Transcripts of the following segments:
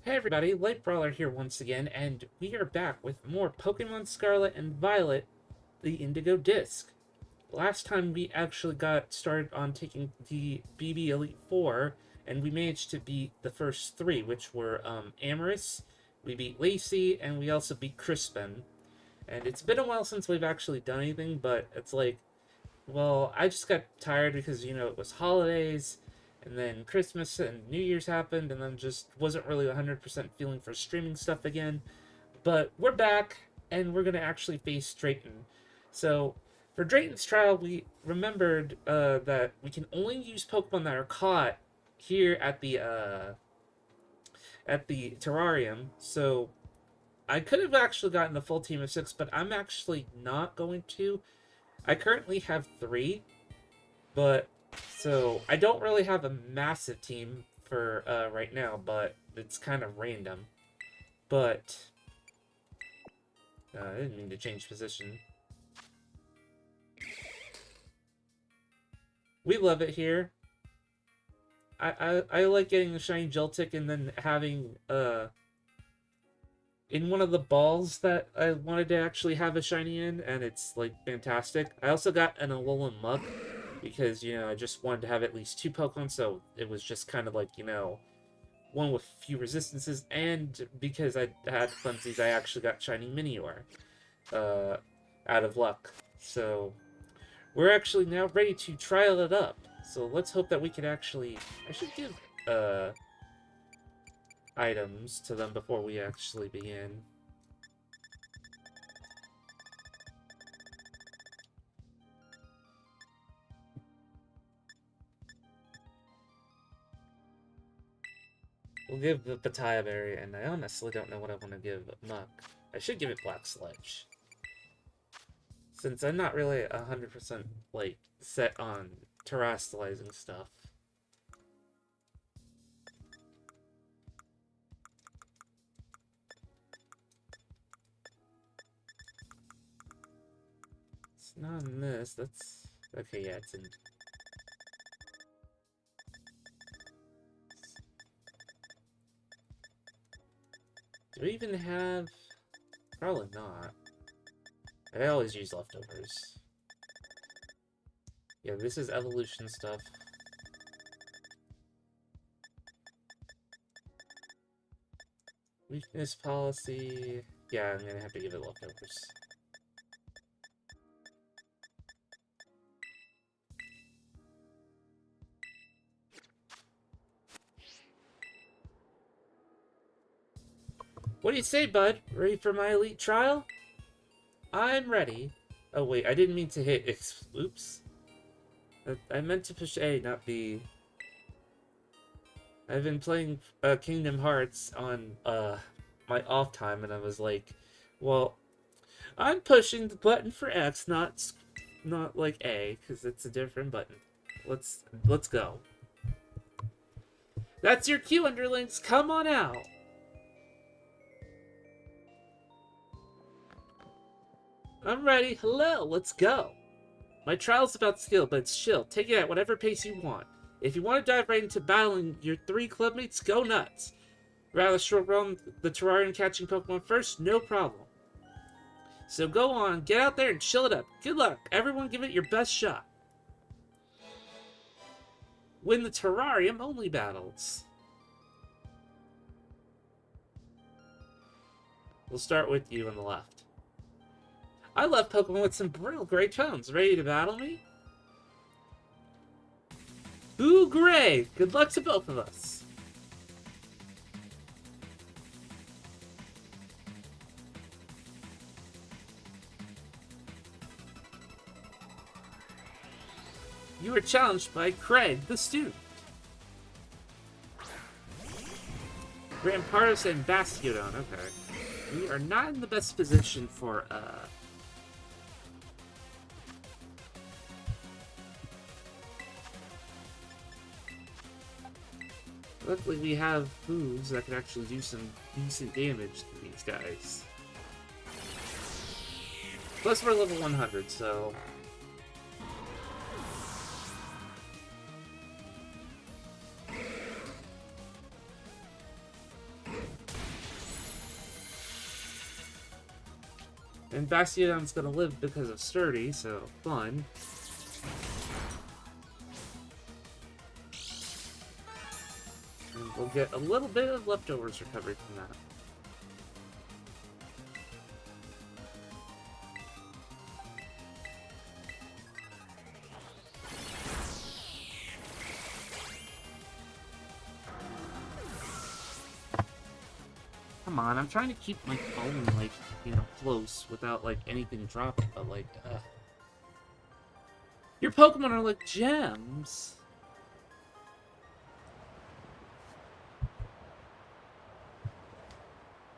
Hey everybody, Light Brawler here once again, and we are back with more Pokemon Scarlet and Violet, the Indigo Disc. Last time we actually got started on taking the BB Elite Four, and we managed to beat the first three, which were Amorous, we beat Lacey, and we also beat Crispin. And it's been a while since we've actually done anything, but it's like, well, I just got tired because, it was holidays, and then Christmas and New Year's happened, and then just wasn't really 100% feeling for streaming stuff again. But we're back, and we're going to actually face Drayton. So, for Drayton's trial, we remembered that we can only use Pokemon that are caught here at the terrarium. So, I could have actually gotten a full team of 6, but I'm actually not going to. I currently have 3, but so I don't really have a massive team for right now, but it's kind of random. But I didn't mean to change position. We love it here. I like getting the shiny Joltik and then having in one of the balls that I wanted to actually have a shiny in, and it's like fantastic. I also got an Alolan Muk because I just wanted to have at least 2 Pokemon, so it was just kind of like one with few resistances, and because I had Funsies, I actually got shiny Minior out of luck. So we're actually now ready to trial it up. So let's hope that we can actually. I should give items to them before we actually begin. We'll give the Pataya Berry, and I honestly don't know what I want to give Muck. I should give it Black Sledge. Since I'm not really 100% like set on terastallizing stuff. It's not in this, that's... Okay, yeah, it's in... Do we even have... Probably not. I always use leftovers. Yeah, this is evolution stuff. Weakness policy... Yeah, I'm gonna have to give it leftovers. What do you say, bud? Ready for my elite trial? I'm ready. Oh wait, I didn't mean to hit X. Oops. I meant to push A, not B. I've been playing Kingdom Hearts on my off time, and I was like, well, I'm pushing the button for X, not like A, because it's a different button. Let's go. That's your cue, underlings. Come on out. I'm ready. Hello, let's go. My trial's about skill, but it's chill. Take it at whatever pace you want. If you want to dive right into battling your 3 clubmates, go nuts. Rather short run the terrarium catching Pokemon first? No problem. So go on, get out there and chill it up. Good luck. Everyone give it your best shot. Win the terrarium only battles. We'll start with you on the left. I love Pokemon with some real great tones. Ready to battle me? Ooh, great! Good luck to both of us. You were challenged by Craig, the student. Rampardos and Bastiodon, okay. We are not in the best position for, Luckily, we have moves that can actually do some decent damage to these guys. Plus, we're level 100, so... And Bastiodon's gonna live because of Sturdy, so fun. And we'll get a little bit of leftovers recovery from that. Come on, I'm trying to keep my phone, like, you know, close without, like, anything dropping, but, like, Your Pokemon are like gems!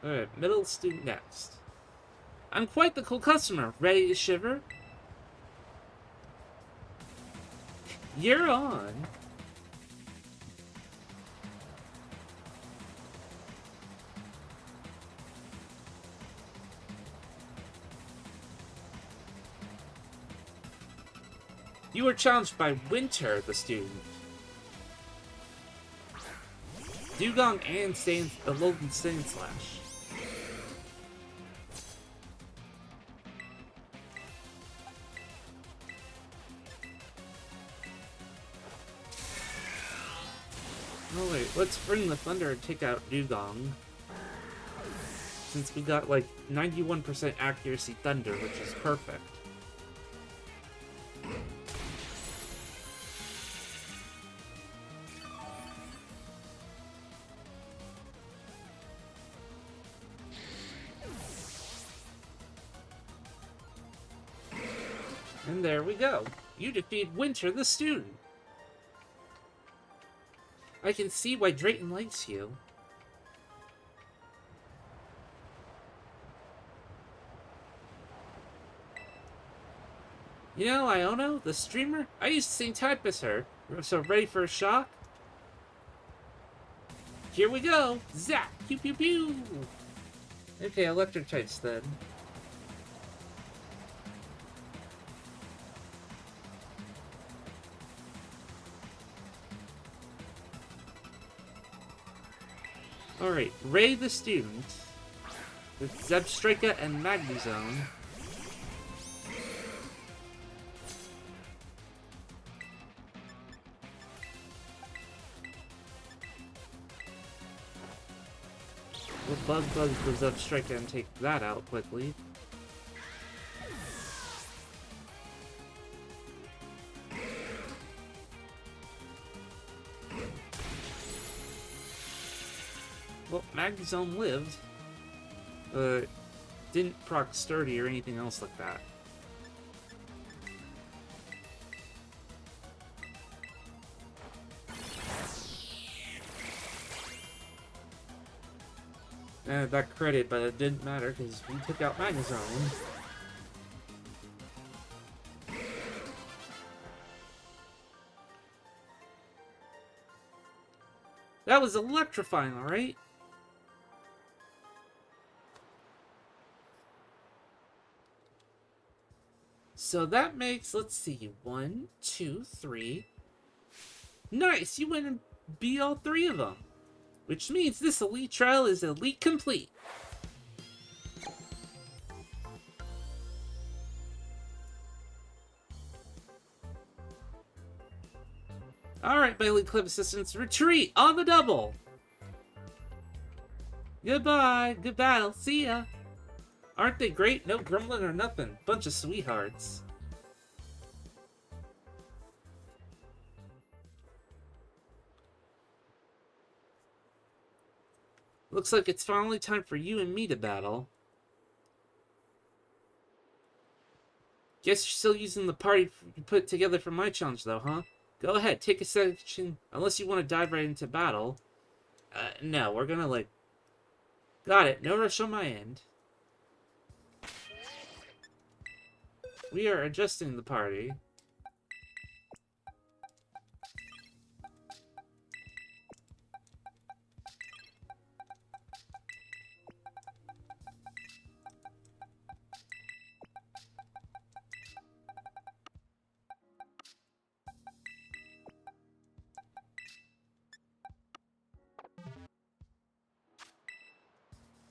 Alright, middle student next. I'm quite the cool customer. Ready to shiver? You're on. You were challenged by Winter, the student. Dugong and the Logan Sand Slash. Oh wait, let's bring the Thunder and take out Dugong. Since we got like 91% accuracy Thunder, which is perfect. And there we go. You defeat Winter the student. I can see why Drayton likes you. You know, Iono, the streamer? I used to sing type as her. So ready for a shock? Here we go! Zap! Pew pew pew! Okay, electric types then. Alright, Ray the student with Zebstrika and Magnezone. We'll bug the Zebstrika and take that out quickly. Well, Magnezone lived. Didn't proc Sturdy or anything else like that. That credit, but it didn't matter because we took out Magnezone. That was electrifying, alright? So that makes, let's see, 1, 2, 3. Nice! You went and beat all 3 of them. Which means this elite trial is elite complete. Alright, my elite club assistants, retreat on the double! Goodbye, good battle, see ya! Aren't they great? No grumbling or nothing. Bunch of sweethearts. Looks like it's finally time for you and me to battle. Guess you're still using the party you put together for my challenge, though, huh? Go ahead, take a section, unless you want to dive right into battle. No, we're gonna, like... Got it, no rush on my end. We are adjusting the party.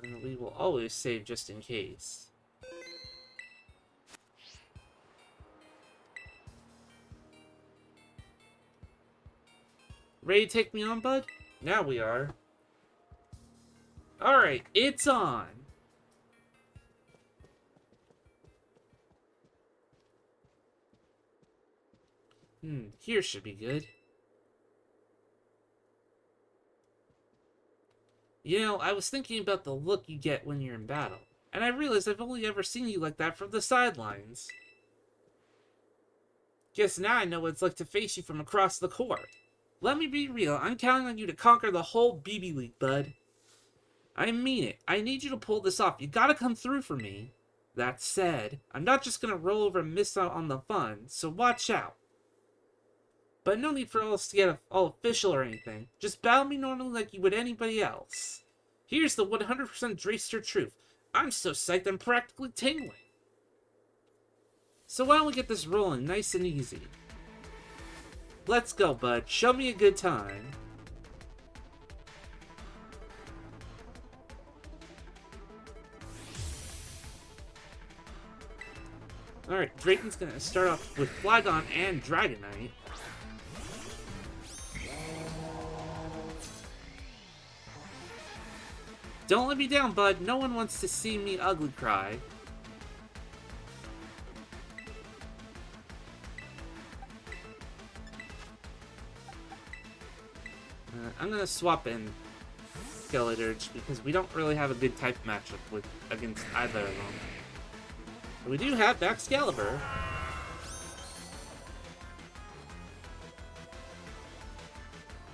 And we will always save just in case. Ready to take me on, bud? Now we are. Alright, it's on! Here should be good. You know, I was thinking about the look you get when you're in battle, and I realized I've only ever seen you like that from the sidelines. Guess now I know what it's like to face you from across the court. Let me be real, I'm counting on you to conquer the whole BB League, bud. I mean it. I need you to pull this off. You gotta come through for me. That said, I'm not just gonna roll over and miss out on the fun, so watch out. But no need for us to get all official or anything. Just battle me normally like you would anybody else. Here's the 100% Drayster truth. I'm so psyched I'm practically tingling. So why don't we get this rolling nice and easy? Let's go, bud. Show me a good time. Alright, Drayton's gonna start off with Flygon and Dragonite. Don't let me down, bud. No one wants to see me ugly cry. I'm gonna swap in Skeledirge because we don't really have a good type matchup against either of them. But we do have Excalibur.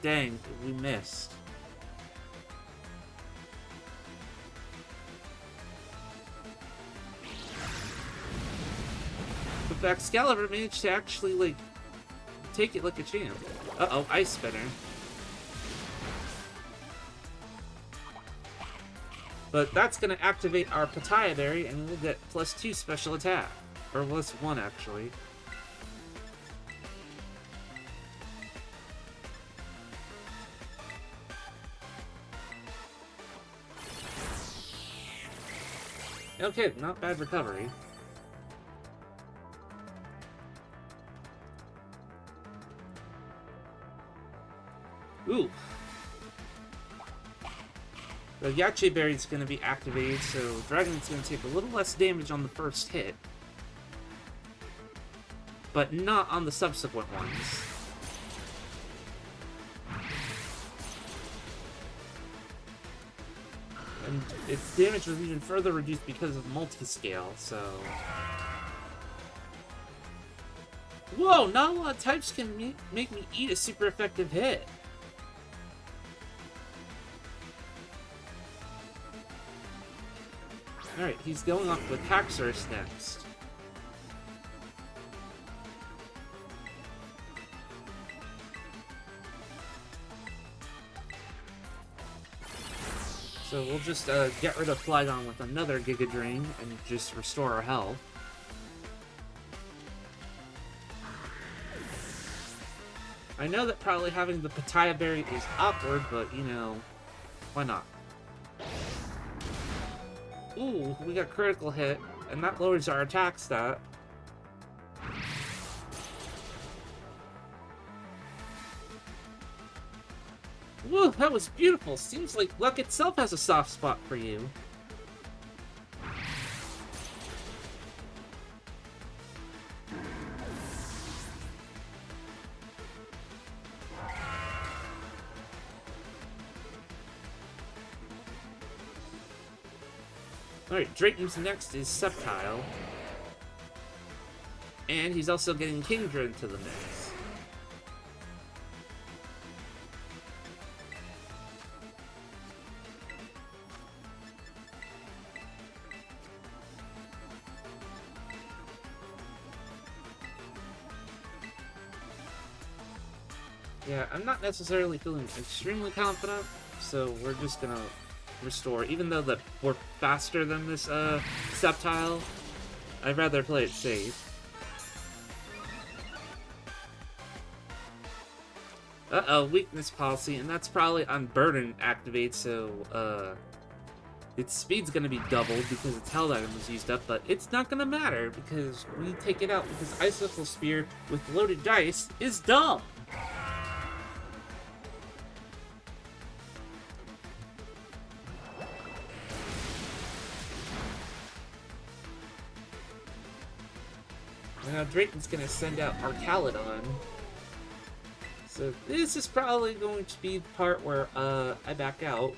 Dang, we missed. But Excalibur managed to actually, like, take it like a champ. Uh-oh, Ice Spinner. But that's going to activate our Pataya Berry, and we'll get +2 special attack. Or +1, actually. Okay, not bad recovery. Ooh. The Yache Berry is going to be activated, so Dragon's going to take a little less damage on the first hit. But not on the subsequent ones. And its damage was even further reduced because of multi-scale, so... Whoa, not a lot of types can make me eat a super effective hit. Alright, he's going off with Haxorus next. So we'll just get rid of Flygon with another Giga Drain and just restore our health. I know that probably having the Pataya Berry is awkward, but, you know, why not? Ooh, we got critical hit, and that lowers our attack stat. Whoa, that was beautiful! Seems like luck itself has a soft spot for you. Alright, Drayton's next is Sceptile. And he's also getting Kingdra into the mix. Yeah, I'm not necessarily feeling extremely confident, so we're just gonna restore. Even though that we're faster than this Sceptile, I'd rather play it safe. Uh-oh, weakness policy, and that's probably on Burden activate, so its speed's gonna be doubled because its held item was used up, but it's not gonna matter because we take it out because Icicle Spear with loaded dice is dumb. now Drayton's gonna send out Arcaludon. So this is probably going to be the part where I back out.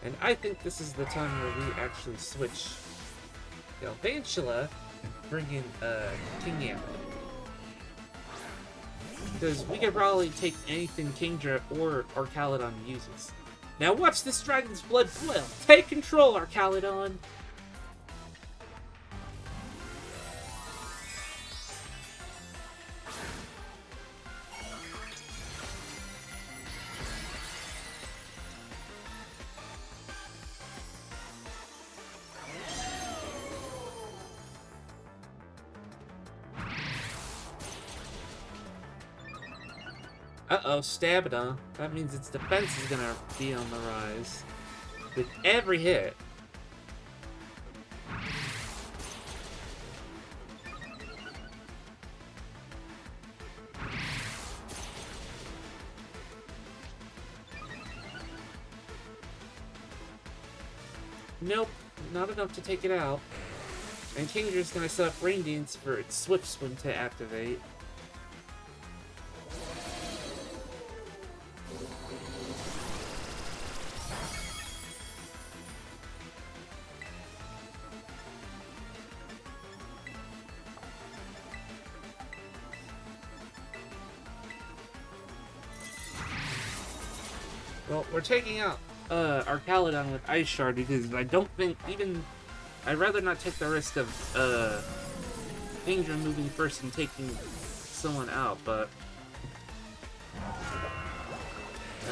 And I think this is the time where we actually switch Galvantula and bring in King Yammer. Because we could probably take anything Kingdra or Arcaludon uses. Now watch this dragon's blood boil! Take control, Arcaludon! Uh-oh, Stamina. That means its defense is gonna be on the rise. With every hit. Nope, not enough to take it out. And Kingdra's gonna set up Rain Dance for its Swift Swim to activate. Well, we're taking out Arcaludon with Ice Shard because I don't think even... I'd rather not take the risk of Kingdra moving first and taking someone out, but...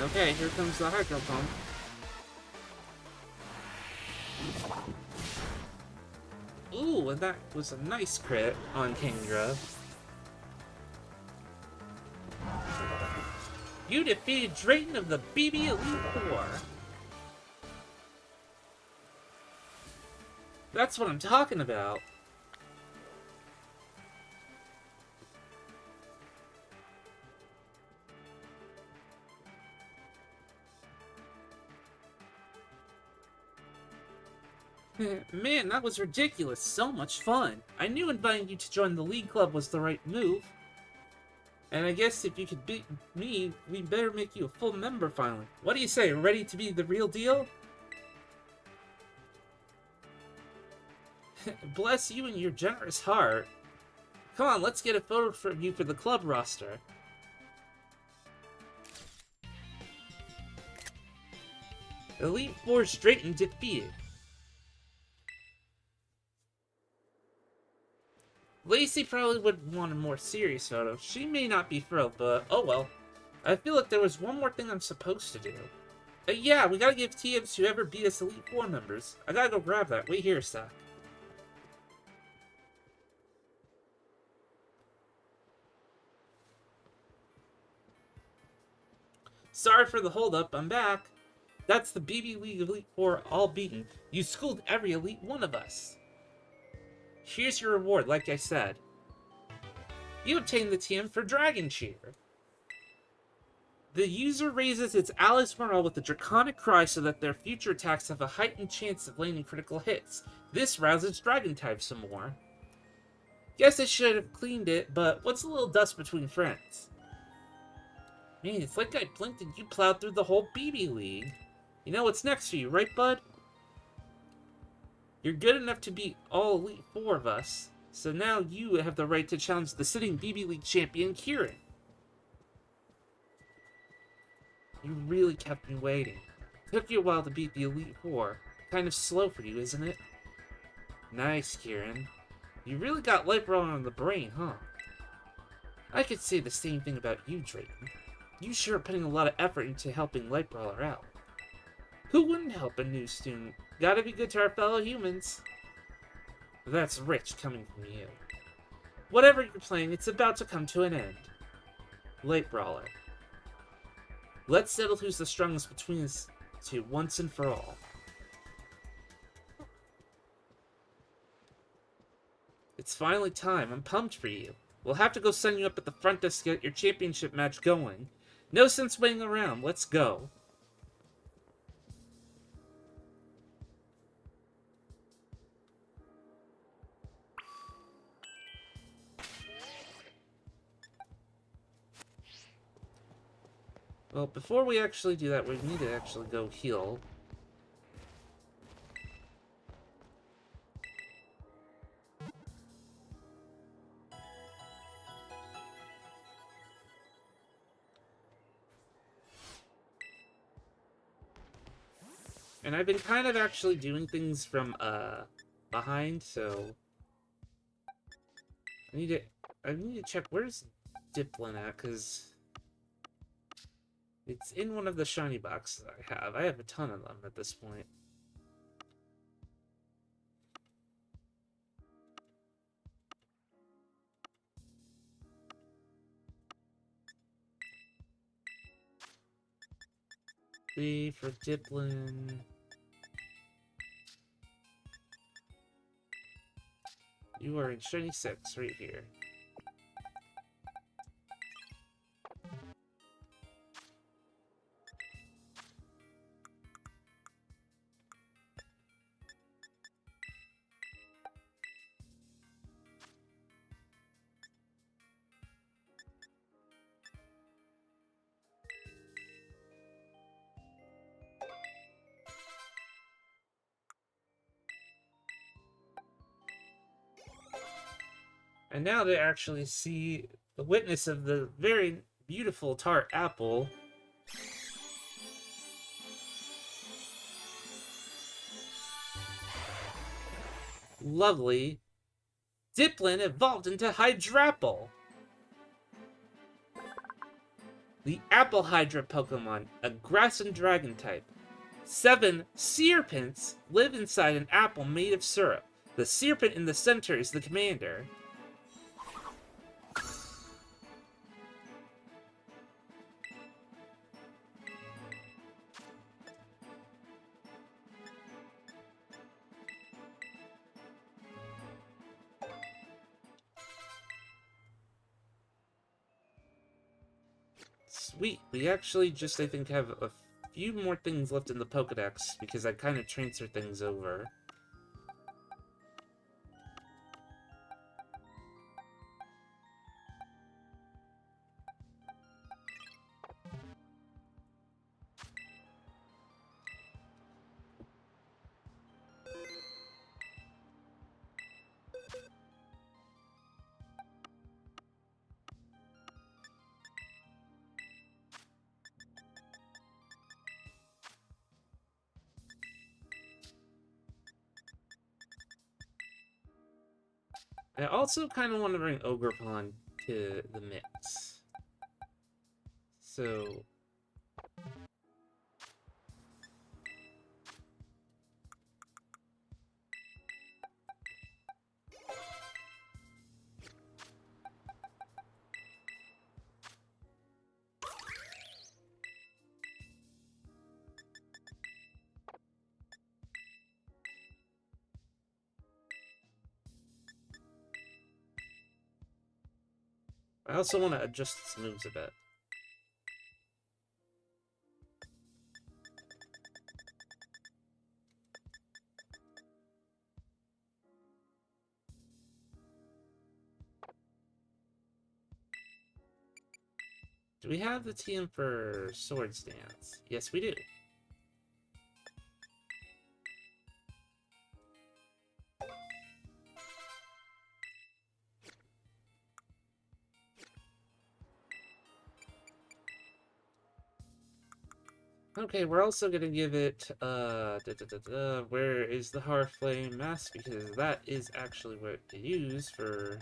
Okay, here comes the Hydro Pump. Ooh, and that was a nice crit on Kingdra. You defeated Drayton of the BB Elite Four. That's what I'm talking about. Man, that was ridiculous. So much fun. I knew inviting you to join the League Club was the right move. And I guess if you could beat me, we better make you a full member finally. What do you say? Ready to be the real deal? Bless you and your generous heart. Come on, let's get a photo from you for the club roster. Elite Four Drayton defeated. Lacey probably would want a more serious photo. She may not be thrilled, but oh well. I feel like there was one more thing I'm supposed to do. Yeah, we gotta give TMs to whoever beat us Elite Four members. I gotta go grab that. Wait here a sec. Sorry for the holdup, I'm back. That's the BB League Elite Four all beaten. You schooled every Elite one of us. Here's your reward, like I said. You obtained the TM for Dragon Cheer. The user raises its allies' morale with a draconic cry so that their future attacks have a heightened chance of landing critical hits. This rouses Dragon type some more. Guess I should have cleaned it, but what's a little dust between friends? Man, it's like I blinked and you plowed through the whole BB League. You know what's next for you, right, bud? You're good enough to beat all Elite Four of us, so now you have the right to challenge the sitting BB League champion, Kieran. You really kept me waiting. Took you a while to beat the Elite Four. Kind of slow for you, isn't it? Nice, Kieran. You really got Light Brawler on the brain, huh? I could say the same thing about you, Drayton. You sure are putting a lot of effort into helping Light Brawler out. Who wouldn't help a new student? Gotta be good to our fellow humans. That's rich coming from you. Whatever you're playing, it's about to come to an end. Light Brawler. Let's settle who's the strongest between us two once and for all. It's finally time. I'm pumped for you. We'll have to go sign you up at the front desk to get your championship match going. No sense waiting around. Let's go. Well, before we actually do that, we need to actually go heal. And I've been kind of actually doing things from, behind, so... I need to check, where's Diplin at, because... It's in one of the shiny boxes I have. I have a ton of them at this point. B for Diplin. You are in shiny 6 right here. And now to actually see the witness of the very beautiful tart apple. Lovely. Diplin evolved into Hydrapple. The Apple Hydra Pokemon, a grass and dragon type. 7 Serpents live inside an apple made of syrup. The Serpent in the center is the commander. Sweet. We actually just, I think, have a few more things left in the Pokedex, because I kind of transferred things over. I also kind of want to bring Ogerpon to the mix. So... I also want to adjust its moves a bit. Do we have the TM for Swords Dance? Yes, we do. Okay, we're also gonna give it, where is the Heartflame Mask? Because that is actually what they use for...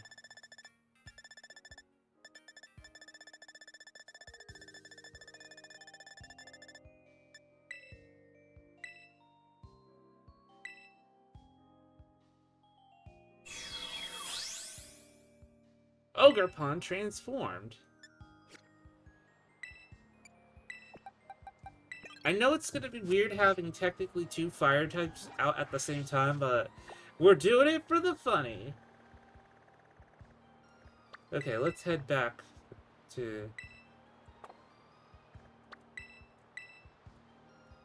Ogerpon transformed. I know it's gonna be weird having technically 2 fire types out at the same time, but we're doing it for the funny. Okay, let's head back to...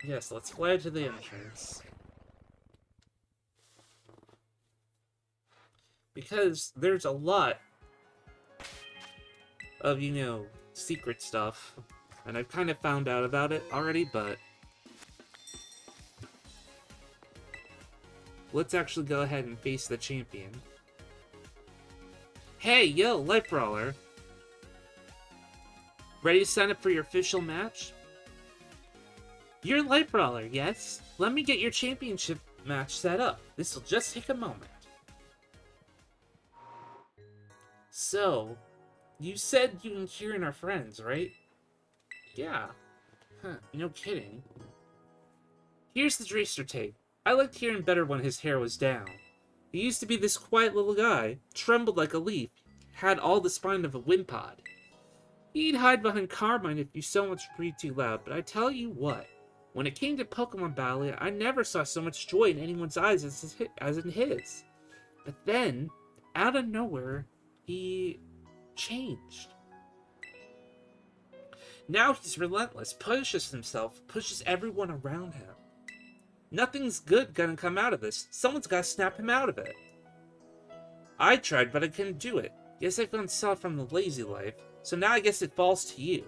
Yes, let's fly to the entrance. Because there's a lot of, you know, secret stuff. And I've kind of found out about it already, but... let's actually go ahead and face the champion. Hey, yo, Life Brawler. Ready to sign up for your official match? You're Life Brawler, yes? Let me get your championship match set up. This'll just take a moment. So, you said you and Kieran are friends, right? Yeah. Huh, no kidding. Here's the Dracer tape. I liked Kieran better when his hair was down. He used to be this quiet little guy, trembled like a leaf, had all the spine of a wimpod. He'd hide behind Carmine if you so much breathed too loud, but I tell you what, when it came to Pokemon battling, I never saw so much joy in anyone's eyes as in his. But then, out of nowhere, he changed. Now he's relentless, pushes himself, pushes everyone around him. Nothing's good gonna come out of this. Someone's gotta snap him out of it. I tried, but I couldn't do it. Guess I found self from the lazy life, so now I guess it falls to you.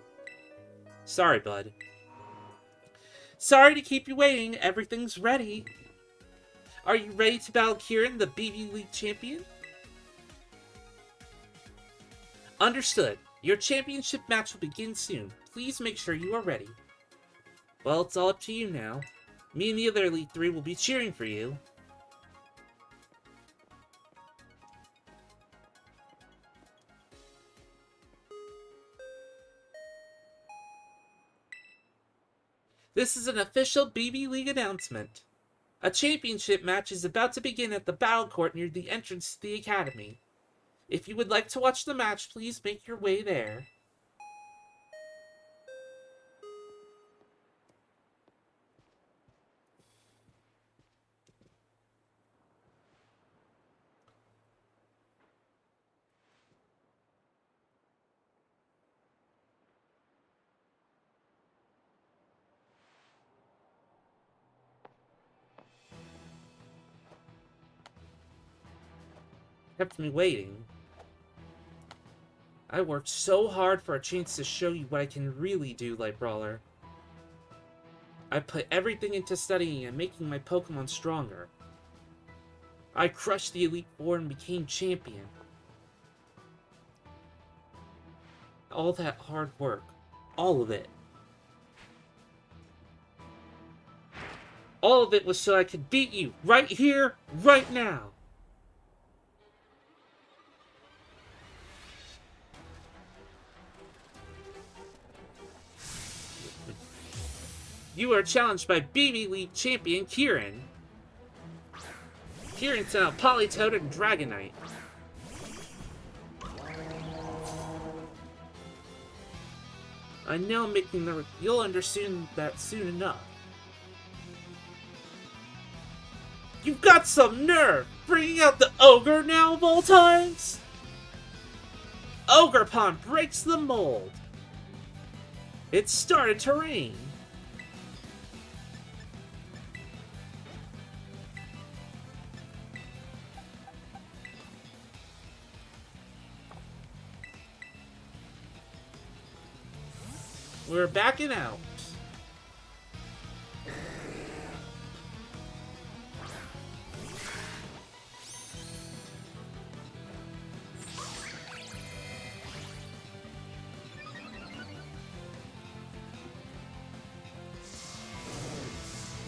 Sorry, bud. Sorry to keep you waiting. Everything's ready. Are you ready to battle Kieran, the BB League champion? Understood. Your championship match will begin soon. Please make sure you are ready. Well, it's all up to you now. Me and the other Elite 3 will be cheering for you. This is an official BB League announcement. A championship match is about to begin at the Battle Court near the entrance to the Academy. If you would like to watch the match, please make your way there. Kept me waiting. I worked so hard for a chance to show you what I can really do, Light Brawler. I put everything into studying and making my Pokemon stronger. I crushed the Elite Four and became champion. All that hard work. All of it. All of it was so I could beat you right here, right now. You are challenged by BB League champion Kieran. Kieran sent out Politoed and Dragonite. I know making the... You'll understand that soon enough. You've got some nerve! Bringing out the Ogre now of all times? Ogerpon breaks the mold. It started to rain. We're backing out.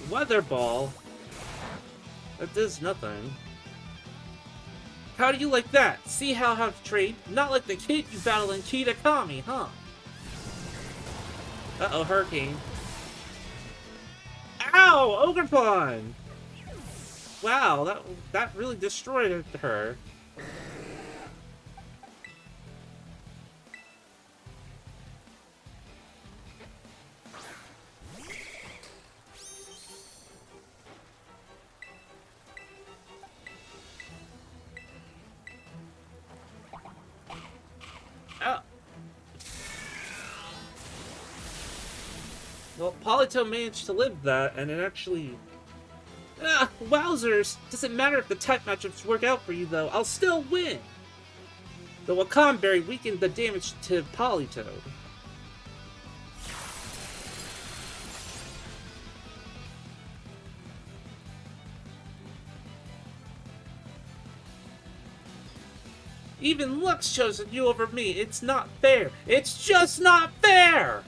Weather Ball? That does nothing. How do you like that? See how I've trained? Not like the kid you battle in Kitakami, huh? Uh-oh, Hurricane. Ow! Ogerpon! Wow, that really destroyed her. Well, Polito managed to live that, and it actually... wowzers! Doesn't matter if the type matchups work out for you, though. I'll still win! The Wakam Berry weakened the damage to Politoed. Even Luck's chosen you over me. It's not fair. It's just not fair!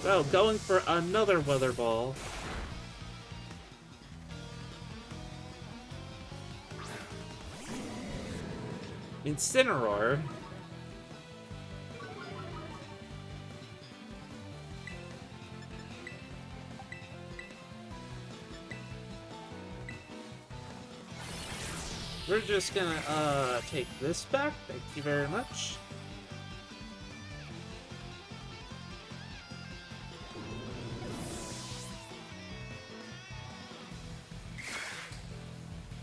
So, going for another Weather Ball. Incineroar. We're just gonna, take this back. Thank you very much.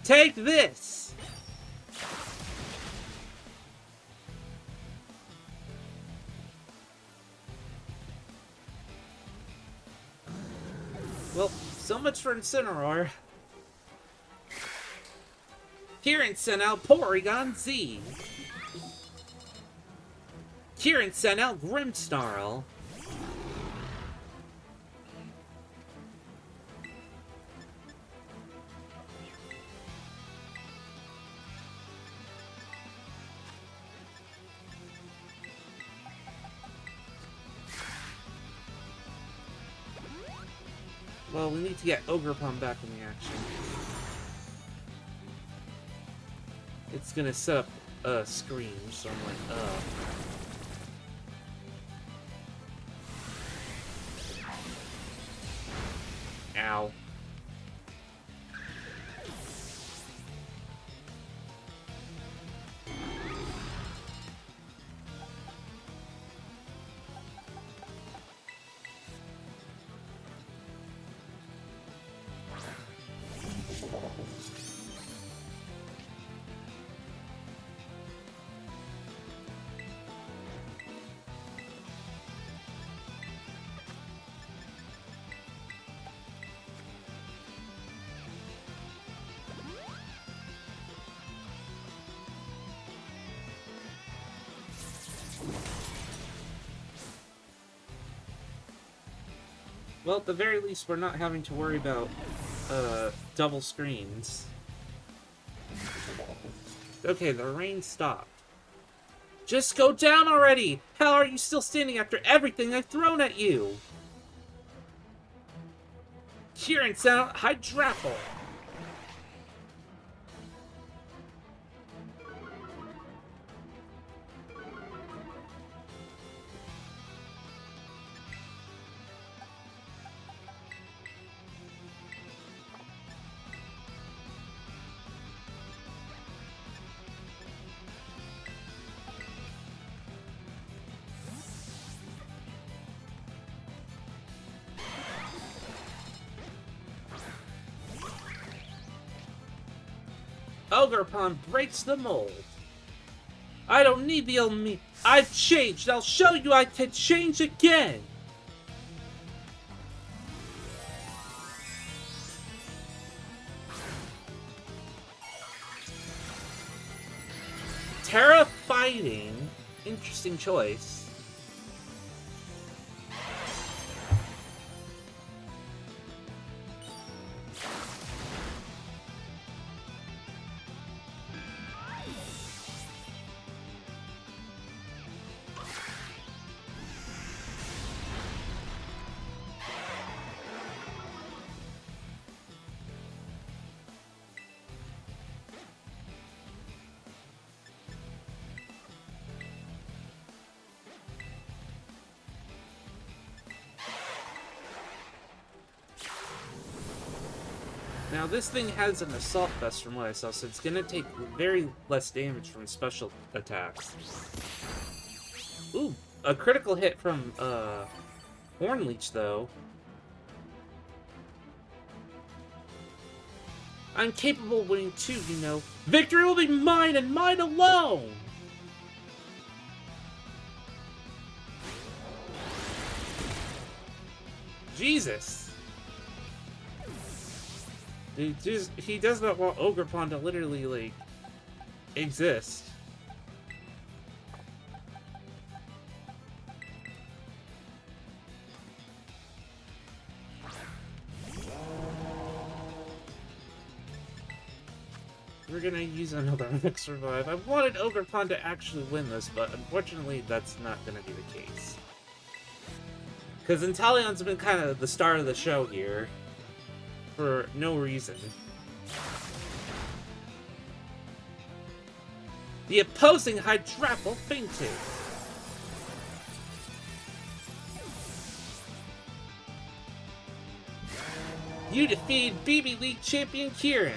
Take this! Well, so much for Incineroar. Kieran sent out Porygon Z. Kieran sent out Grimmsnarl. Well, we need to get Ogerpon back in the action. It's gonna set up a scream, so I'm like, Ow. Well, at the very least, we're not having to worry about, double screens. Okay, the rain stopped. Just go down already! How are you still standing after everything I've thrown at you? Kieran sent out Hydrapple. Ogerpon breaks the mold. I don't need the old me. I've changed. I'll show you I can change again. Terra fighting. Interesting choice. Now this thing has an Assault Vest from what I saw, so it's gonna take very less damage from special attacks. Ooh, a critical hit from, Hornleech, though. I'm capable of winning too, you know. Victory will be mine and mine alone! Jesus. He does not want Ogerpon to literally, like, exist. we're gonna use another Mix Revive. I wanted Ogerpon to actually win this, but unfortunately that's not gonna be the case. Because Inteleon's been kind of the star of the show here. For no reason. The opposing Hydrapple fainted. You defeated BB League champion Kieran.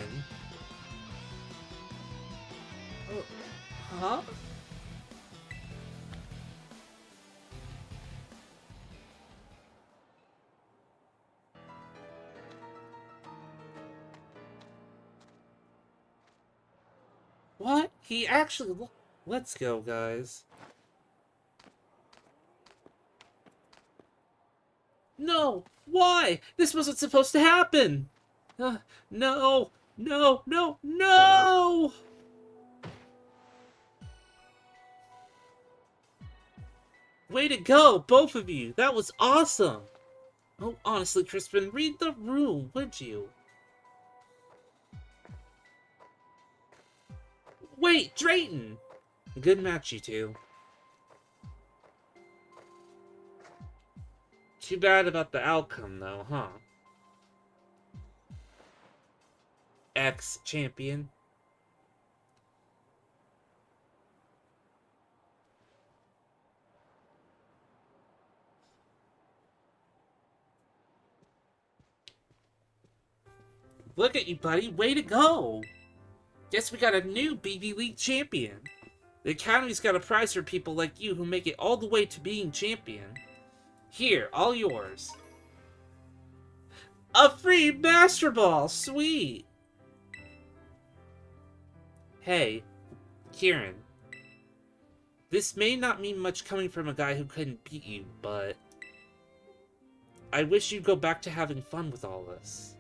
Huh? What? He actually... Let's go, guys. No! Why? This wasn't supposed to happen! No! No! No! No! Way to go, both of you! That was awesome! Oh, honestly, Crispin, read the room, would you? Wait, Drayton! Good match, you two. Too bad about the outcome, though, huh? Ex-champion. Look at you, buddy. Way to go! Guess we got a new BB League champion. The Academy's got a prize for people like you who make it all the way to being champion. Here, all yours. A free Master Ball! Sweet! Hey, Kieran. This may not mean much coming from a guy who couldn't beat you, but... I wish you'd go back to having fun with all this.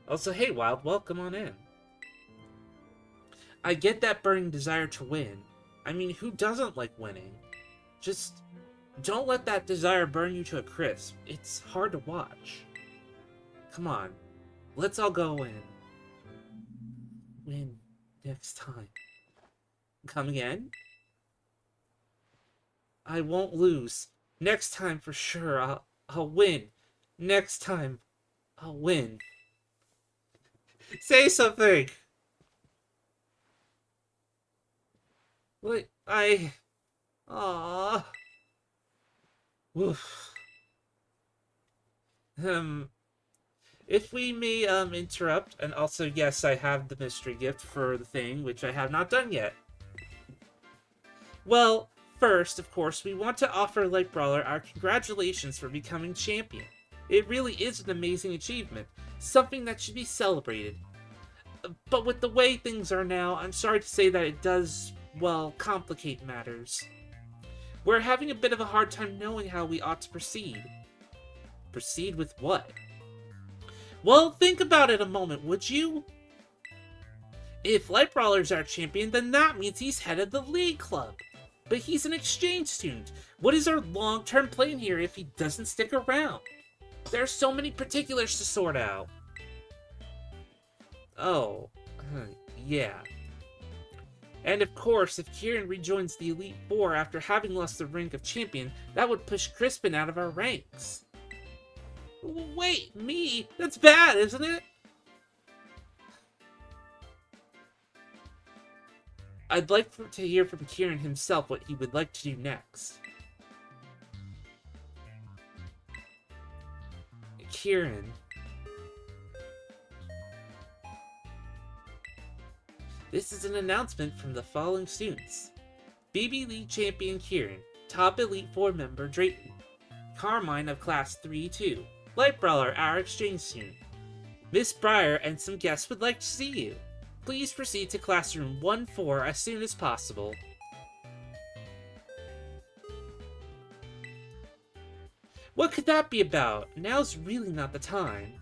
Also, hey, Wild, welcome on in. I get that burning desire to win. I mean, who doesn't like winning? Just don't let that desire burn you to a crisp. It's hard to watch. Come on, let's all go in. Win next time. Come again? I won't lose. Next time for sure, I'll win. Next time, I'll win. Say something! Wait, Aww. Woof. If we may, interrupt, and also, yes, I have the mystery gift for the thing, which I have not done yet. Well, first, of course, we want to offer Light Brawler our congratulations for becoming champion. It really is an amazing achievement, something that should be celebrated. But with the way things are now, I'm sorry to say that it does, well, complicate matters. We're having a bit of a hard time knowing how we ought to proceed. Proceed with what? Well, think about it a moment, would you? If Light Brawler's our champion, then that means he's head of the League Club. But he's an exchange student. What is our long-term plan here if he doesn't stick around? There are so many particulars to sort out. Oh, yeah. And of course, if Kieran rejoins the Elite Four after having lost the rank of champion, that would push Crispin out of our ranks. Wait, me? That's bad, isn't it? I'd like to hear from Kieran himself what he would like to do next. Kieran. This is an announcement from the following students. BB League Champion Kieran, Top Elite 4 member Drayton, Carmine of Class 3-2, Light Brawler, our exchange student. Miss Breyer and some guests would like to see you. Please proceed to Classroom 1-4 as soon as possible. What could that be about? Now's really not the time.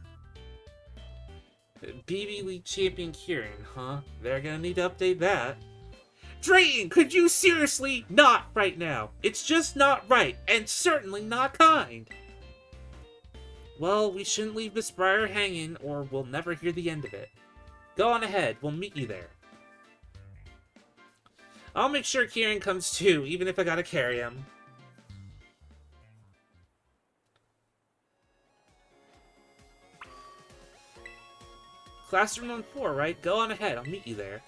BB League Champion Kieran, huh? They're gonna need to update that. Drayton, could you seriously not right now? It's just not right, and certainly not kind. Well, we shouldn't leave Miss Breyer hanging, or we'll never hear the end of it. Go on ahead, we'll meet you there. I'll make sure Kieran comes too, even if I gotta carry him. Classroom on 4, right? Go on ahead, I'll meet you there.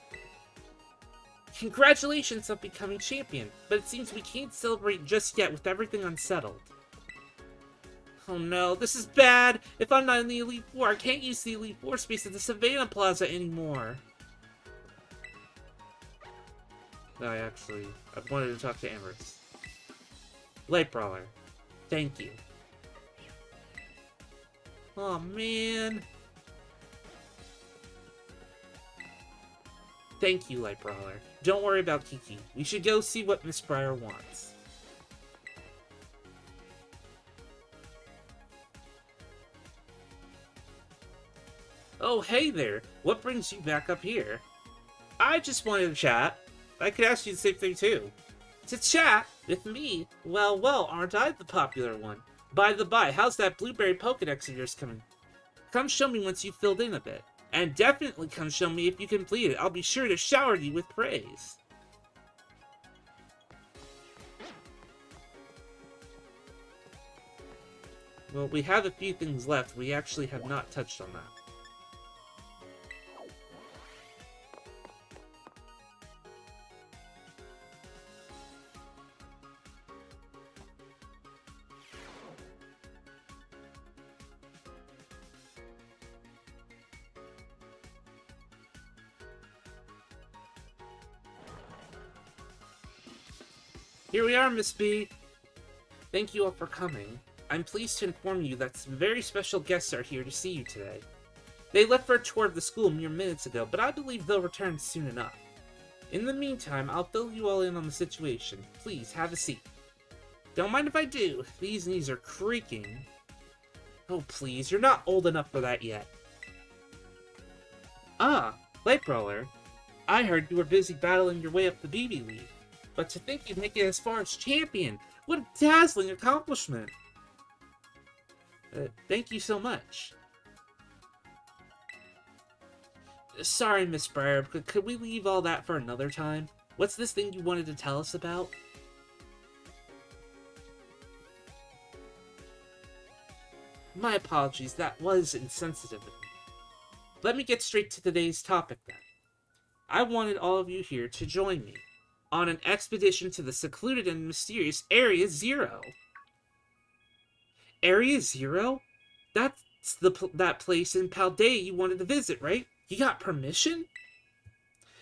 Congratulations on becoming champion, but it seems we can't celebrate just yet with everything unsettled. Oh no, this is bad! If I'm not in the Elite Four, I can't use the Elite Four space at the Savannah Plaza anymore. I wanted to talk to Amherst. Light Brawler. Thank you. Oh man. Thank you, Light Brawler. Don't worry about Kiki. We should go see what Miss Briar wants. Oh, hey there. What brings you back up here? I just wanted to chat. I could ask you the same thing too. To chat? With me? Well, aren't I the popular one? By the by, how's that blueberry Pokedex of yours coming? Come show me once you've filled in a bit. And definitely come show me if you complete it. I'll be sure to shower you with praise. Well, we have a few things left. We actually have not touched on that. Here we are, Miss B. Thank you all for coming. I'm pleased to inform you that some very special guests are here to see you today. They left for a tour of the school mere minutes ago, but I believe they'll return soon enough. In the meantime, I'll fill you all in on the situation. Please, have a seat. Don't mind if I do. These knees are creaking. Oh, please, you're not old enough for that yet. Ah, Light Brawler. I heard you were busy battling your way up the BB League. But to think you'd make it as far as champion! What a dazzling accomplishment! Thank you so much. Sorry, Miss Briar, but could we leave all that for another time? What's this thing you wanted to tell us about? My apologies, that was insensitive of me. Let me get straight to today's topic then. I wanted all of you here to join me on an expedition to the secluded and mysterious Area Zero. Area Zero? That's that place in Paldea you wanted to visit, right? You got permission?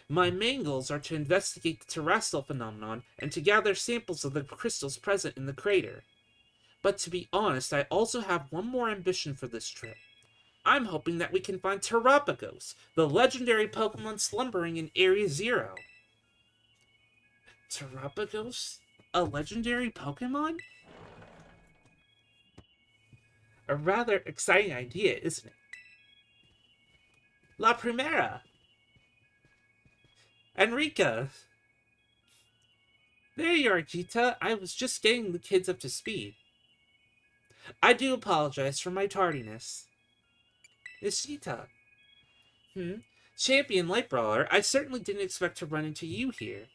My main goals are to investigate the terrestrial phenomenon and to gather samples of the crystals present in the crater. But to be honest, I also have one more ambition for this trip. I'm hoping that we can find Terapagos, the legendary Pokemon slumbering in Area Zero. Terapagos? A legendary Pokemon? A rather exciting idea, isn't it? La Primera! Enrica! There you are, Gita. I was just getting the kids up to speed. I do apologize for my tardiness. It's Gita. Champion Light Brawler, I certainly didn't expect to run into you here.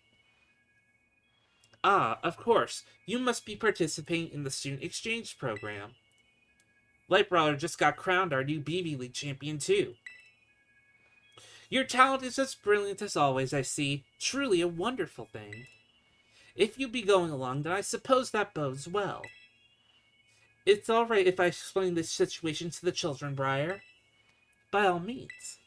Ah, of course. You must be participating in the student exchange program. Light Brawler just got crowned our new BB League champion, too. Your talent is as brilliant as always, I see. Truly a wonderful thing. If you be going along, then I suppose that bodes well. It's alright if I explain this situation to the children, Briar. By all means.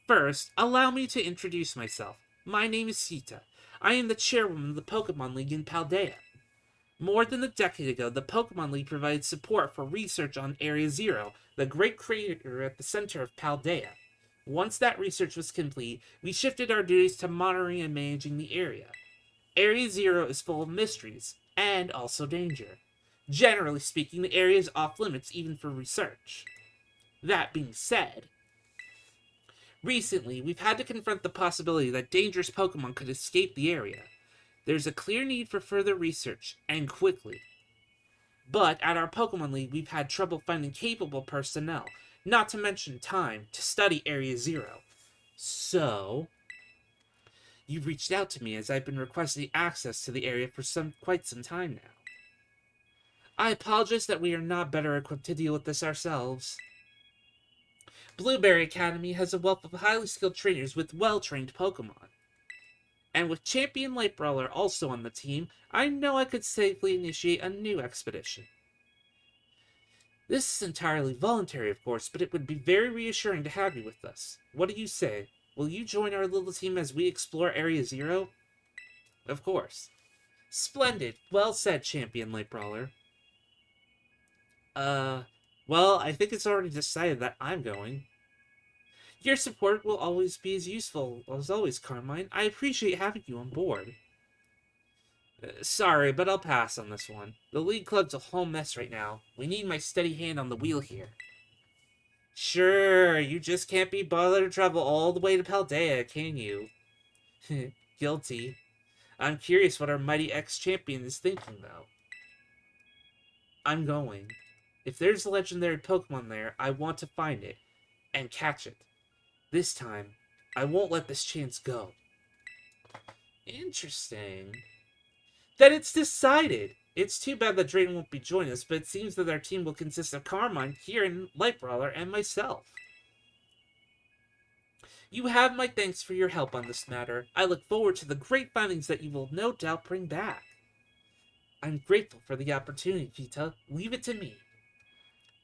First, allow me to introduce myself. My name is Sita. I am the chairwoman of the Pokemon League in Paldea. More than a decade ago, the Pokemon League provided support for research on Area Zero, the great crater at the center of Paldea. Once that research was complete, we shifted our duties to monitoring and managing the area. Area Zero is full of mysteries, and also danger. Generally speaking, the area is off limits even for research. That being said, recently we've had to confront the possibility that dangerous Pokemon could escape the area. There's a clear need for further research, and quickly. But at our Pokemon League, we've had trouble finding capable personnel, not to mention time, to study Area Zero. So, you've reached out to me as I've been requesting access to the area for quite some time now. I apologize that we are not better equipped to deal with this ourselves. Blueberry Academy has a wealth of highly skilled trainers with well-trained Pokemon. And with Champion Light Brawler also on the team, I know I could safely initiate a new expedition. This is entirely voluntary, of course, but it would be very reassuring to have you with us. What do you say? Will you join our little team as we explore Area Zero? Of course. Splendid. Well said, Champion Light Brawler. Well, I think it's already decided that I'm going. Your support will always be as useful as always, Carmine. I appreciate having you on board. Sorry, but I'll pass on this one. The League Club's a whole mess right now. We need my steady hand on the wheel here. Sure, you just can't be bothered to travel all the way to Paldea, can you? Guilty. I'm curious what our mighty ex-champion is thinking, though. I'm going. If there's a legendary Pokemon there, I want to find it and catch it. This time, I won't let this chance go. Interesting. Then it's decided. It's too bad that Drayden won't be joining us, but it seems that our team will consist of Carmine, Kieran, Lightbrawler, and myself. You have my thanks for your help on this matter. I look forward to the great findings that you will no doubt bring back. I'm grateful for the opportunity, Vita. Leave it to me.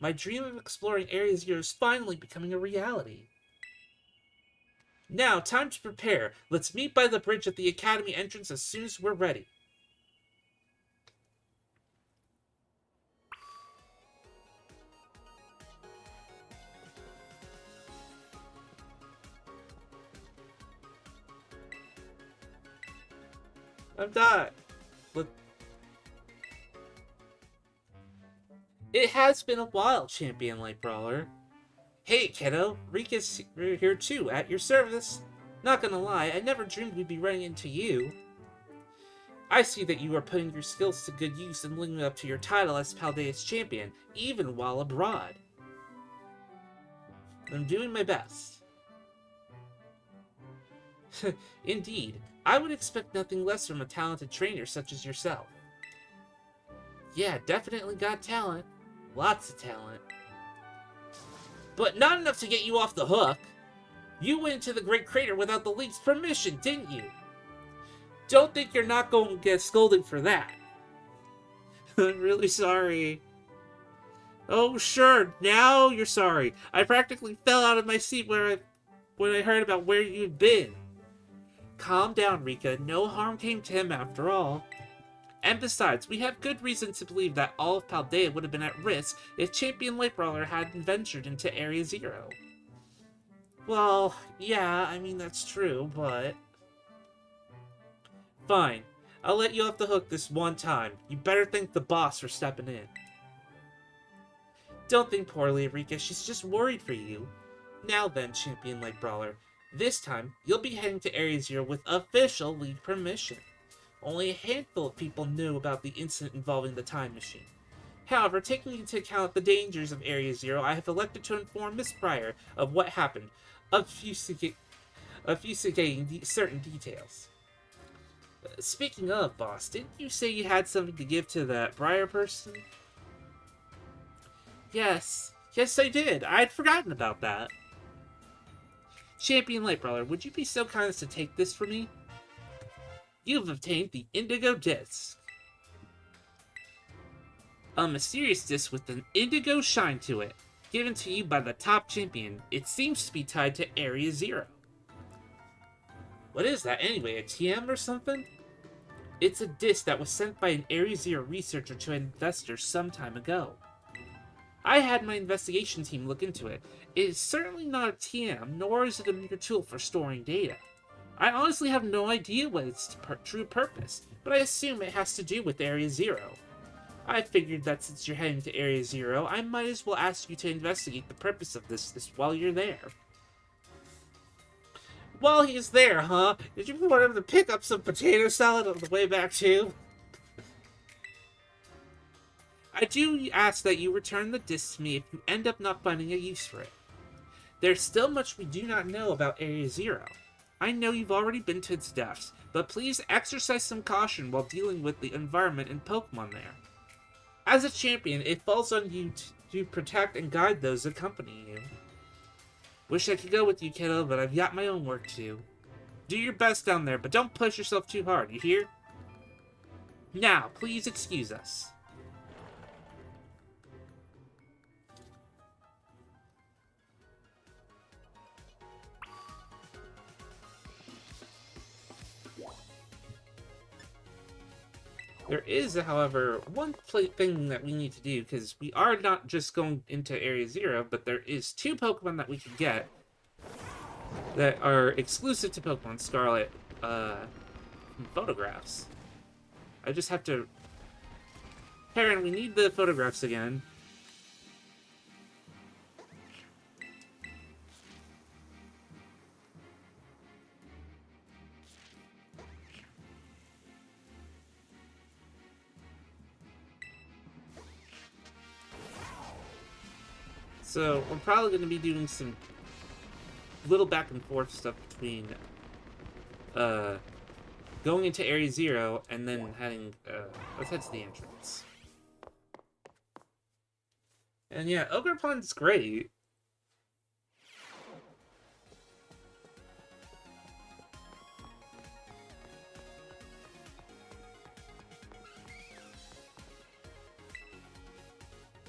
My dream of exploring Area Zero is finally becoming a reality. Now, time to prepare. Let's meet by the bridge at the Academy entrance as soon as we're ready. I'm done. It has been a while, Champion Light Brawler. Hey, kiddo. Rika's here too, at your service. Not gonna lie, I never dreamed we'd be running into you. I see that you are putting your skills to good use and living up to your title as Paldea's champion, even while abroad. I'm doing my best. Indeed, I would expect nothing less from a talented trainer such as yourself. Yeah, definitely got talent. Lots of talent. But not enough to get you off the hook. You went into the Great Crater without the League's permission, didn't you? Don't think you're not going to get scolded for that. I'm really sorry. Oh, sure, now you're sorry. I practically fell out of my seat when I heard about where you'd been. Calm down, Rika. No harm came to him after all. And besides, we have good reason to believe that all of Paldea would have been at risk if Champion Lightbrawler hadn't ventured into Area Zero. Well, yeah, I mean, that's true, but... Fine. I'll let you off the hook this one time. You better thank the boss for stepping in. Don't think poorly, Rika. She's just worried for you. Now then, Champion Lightbrawler. This time, you'll be heading to Area Zero with official League permission. Only a handful of people knew about the incident involving the time machine. However, taking into account the dangers of Area Zero, I have elected to inform Miss Pryor of what happened, obfuscating certain details. Speaking of, boss, didn't you say you had something to give to that Briar person? Yes, I did. I'd forgotten about that. Champion Lightbrawler, would you be so kind as to take this for me? You've obtained the Indigo Disc. A mysterious disc with an indigo shine to it, given to you by the top champion. It seems to be tied to Area Zero. What is that anyway, a TM or something? It's a disc that was sent by an Area Zero researcher to investors some time ago. I had my investigation team look into it. It is certainly not a TM, nor is it a mere tool for storing data. I honestly have no idea what its true purpose, but I assume it has to do with Area Zero. I figured that since you're heading to Area Zero, I might as well ask you to investigate the purpose of this while you're there. While he's there, huh? Did you want him to pick up some potato salad on the way back too? I do ask that you return the disc to me if you end up not finding a use for it. There's still much we do not know about Area Zero. I know you've already been to its depths, but please exercise some caution while dealing with the environment and Pokemon there. As a champion, it falls on you to protect and guide those accompanying you. Wish I could go with you, kiddo, but I've got my own work to do. Do your best down there, but don't push yourself too hard, you hear? Now, please excuse us. There is, however, one thing that we need to do, because we are not just going into Area Zero, but there is 2 Pokemon that we can get that are exclusive to Pokemon Scarlet photographs. I just have to... Perrin, we need the photographs again. So, we're probably going to be doing some little back and forth stuff between going into Area Zero and then heading, let's head to the entrance. And yeah, Ogerpon's great.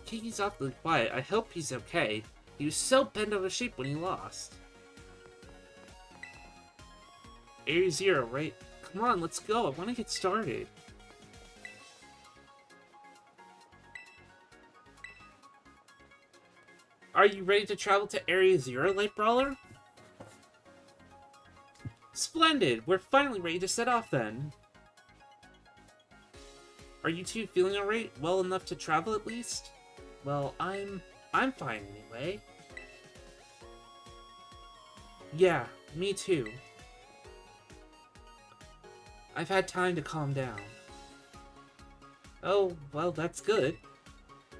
Kiki's awfully quiet. I hope he's okay. He was so bent out of shape when he lost. Area Zero, right? Come on, let's go. I want to get started. Are you ready to travel to Area Zero, Light Brawler? Splendid! We're finally ready to set off then. Are you two feeling alright? Well enough to travel at least? Well, I'm fine anyway. Yeah, me too. I've had time to calm down. Oh, well, that's good.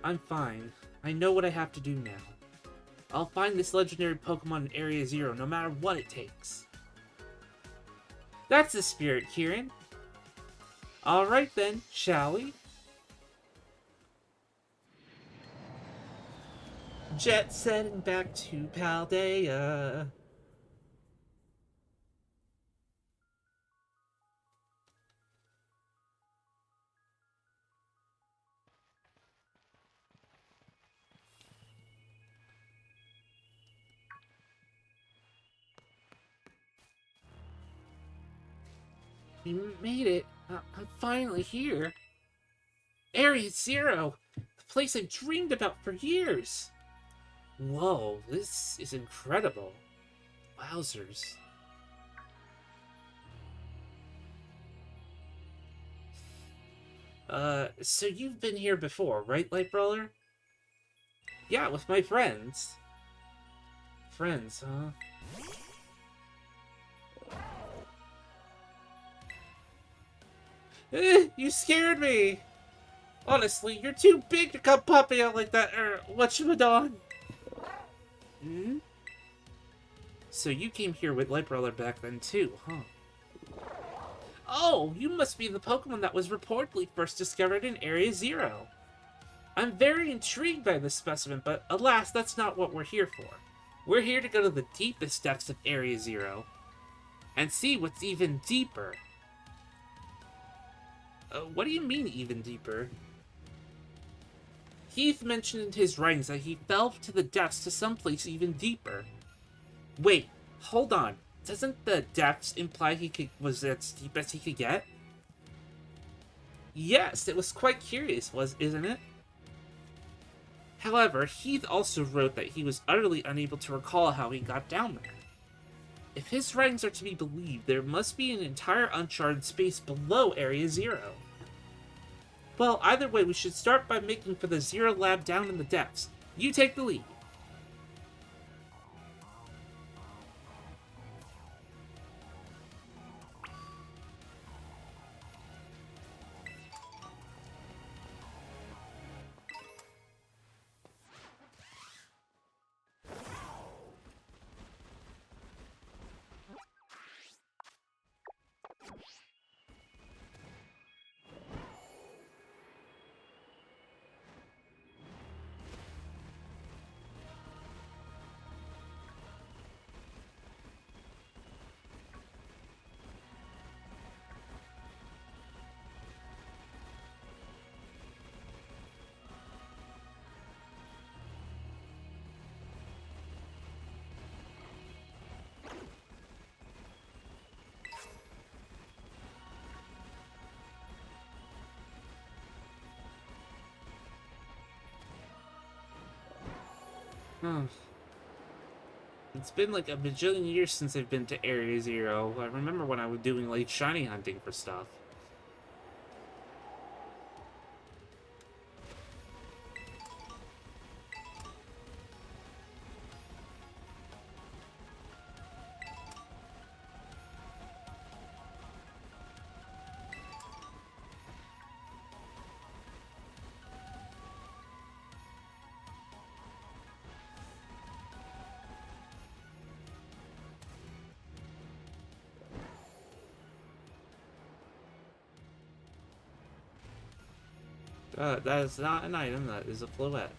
I'm fine. I know what I have to do now. I'll find this legendary Pokemon in Area Zero no matter what it takes. That's the spirit, Kieran. Alright then, shall we? Jet setting back to Paldea. We made it. I'm finally here. Area Zero! The place I've dreamed about for years! Whoa, this is incredible. Wowzers. So you've been here before, right, Light Brawler? Yeah, with my friends. Friends, huh? You scared me! Honestly, you're too big to come popping out like that, whatchamadon? Hmm? So you came here with Light Brawler back then too, huh? Oh, you must be the Pokemon that was reportedly first discovered in Area Zero. I'm very intrigued by this specimen, but alas, that's not what we're here for. We're here to go to the deepest depths of Area Zero and see what's even deeper. What do you mean, even deeper? Heath mentioned in his writings that he fell to the depths to someplace even deeper. Wait, hold on. Doesn't the depths imply was as deep as he could get? Yes, it was quite curious, isn't it? However, Heath also wrote that he was utterly unable to recall how he got down there. If his writings are to be believed, there must be an entire uncharted space below Area Zero. Well, either way, we should start by making for the Zero Lab down in the depths. You take the lead. Huh. It's been like a bajillion years since I've been to Area Zero. I remember when I was doing like shiny hunting for stuff. That is not an item, that is a floette.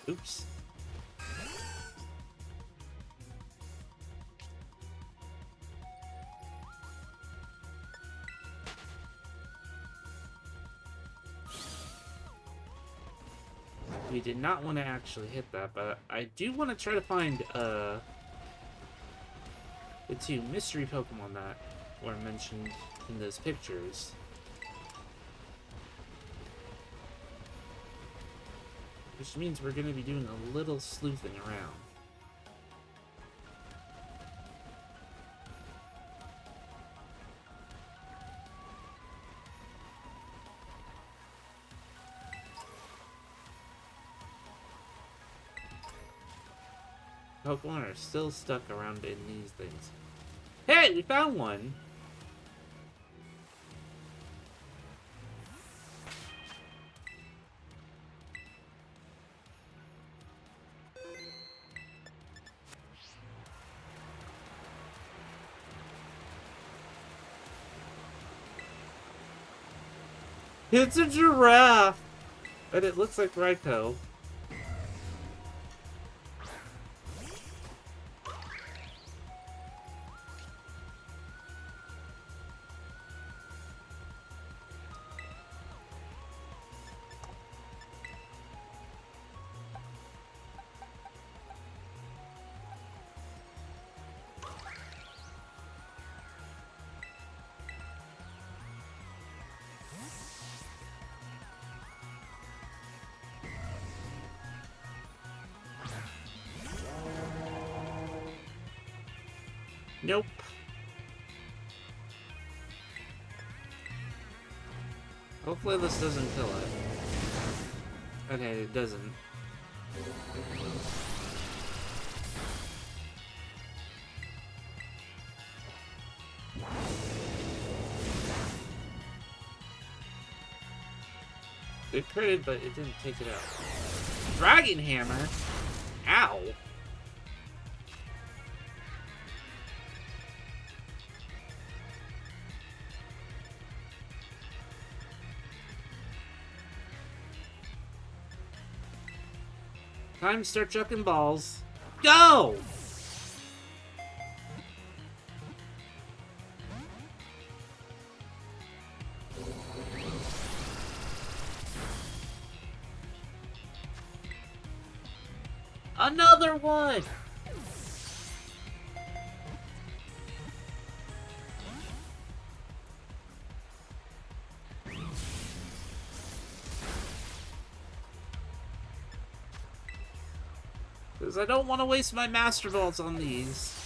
Oops. We did not want to actually hit that, but I do want to try to find the two mystery Pokemon that were mentioned in those pictures. Which means we're going to be doing a little sleuthing around. Pokemon are still stuck around in these things. Hey, we found one! It's a giraffe! But it looks like Raikou. Nope. Hopefully this doesn't kill it. Okay, it doesn't. It critted, but it didn't take it out. Dragon Hammer? Ow! Time to start chucking balls. Go! Another one! Because I don't want to waste my Master Balls on these.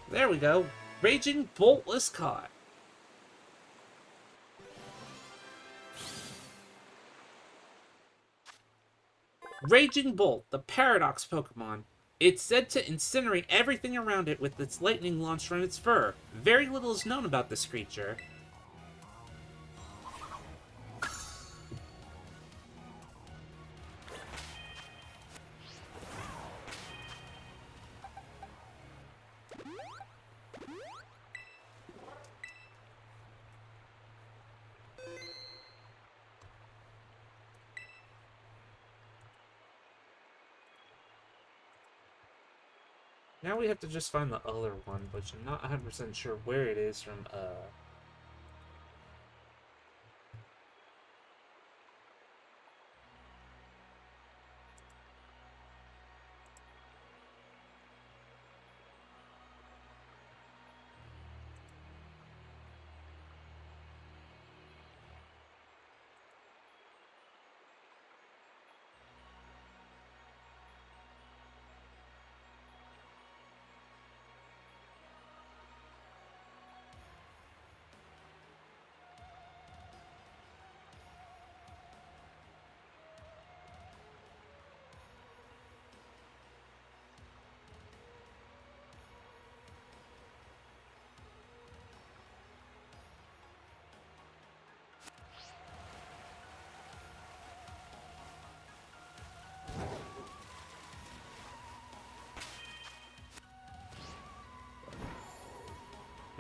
There we go. Raging Bolt was caught. Raging Bolt, the Paradox Pokemon. It's said to incinerate everything around it with its lightning launched from its fur. Very little is known about this creature. Now we have to just find the other one, which I'm not 100% sure where it is from,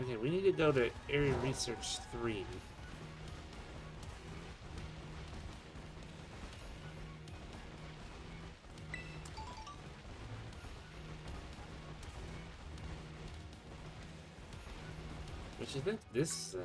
Okay, we need to go to Area Research 3. Which I think this,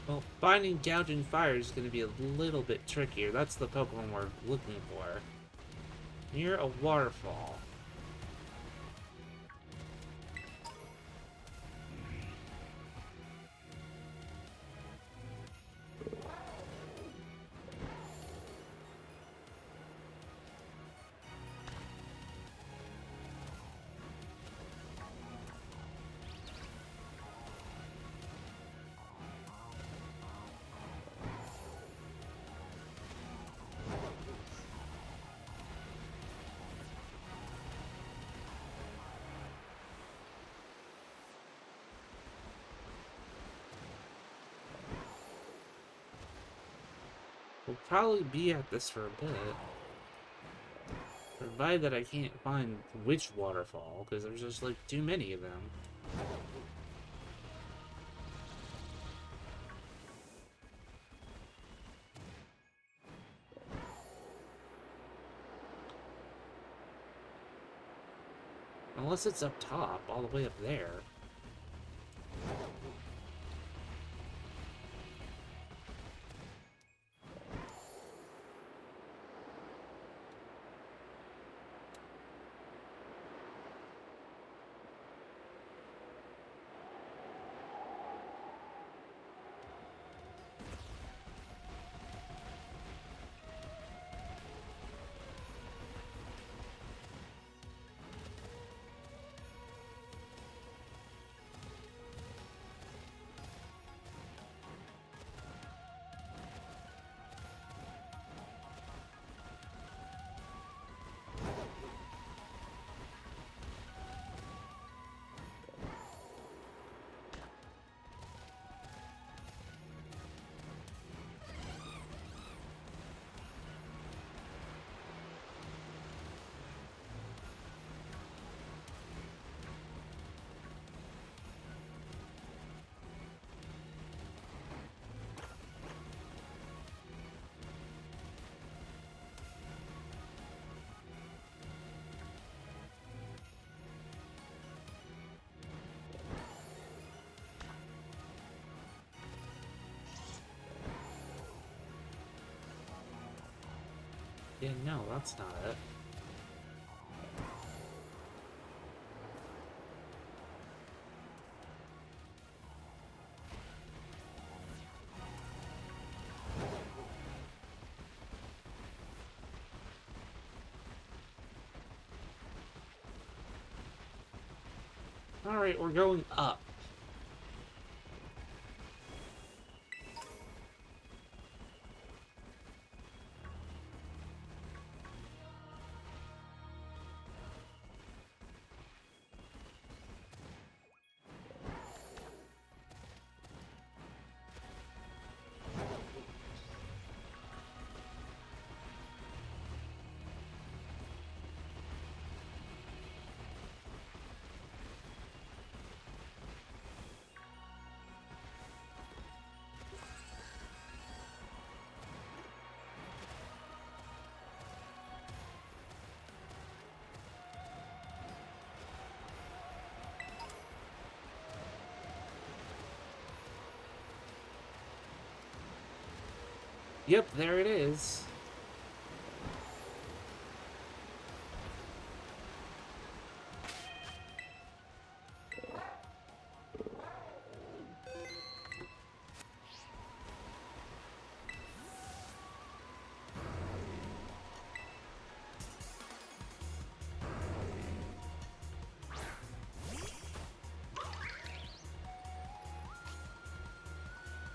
well, finding Gouging Fire is going to be a little bit trickier. That's the Pokemon we're looking for. Near a waterfall. probably be at this for a bit. Provided that I can't find which waterfall, because there's just like too many of them. Unless it's up top, all the way up there. Yeah, no, that's not it. Alright, we're going up. Yep, there it is.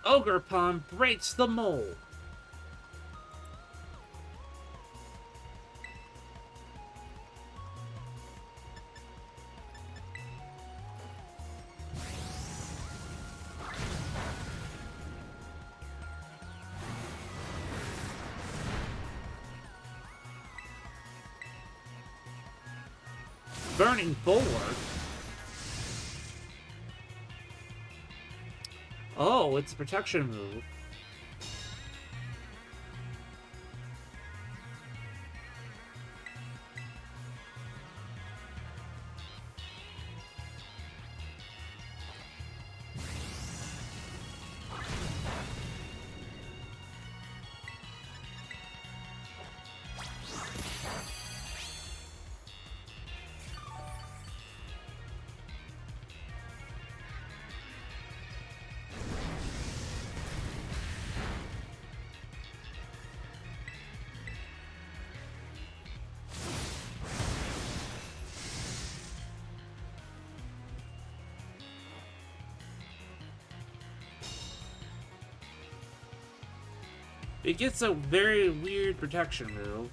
Ogre Palm breaks the mold. Burning forward. Oh, it's a protection move. It gets a very weird protection move.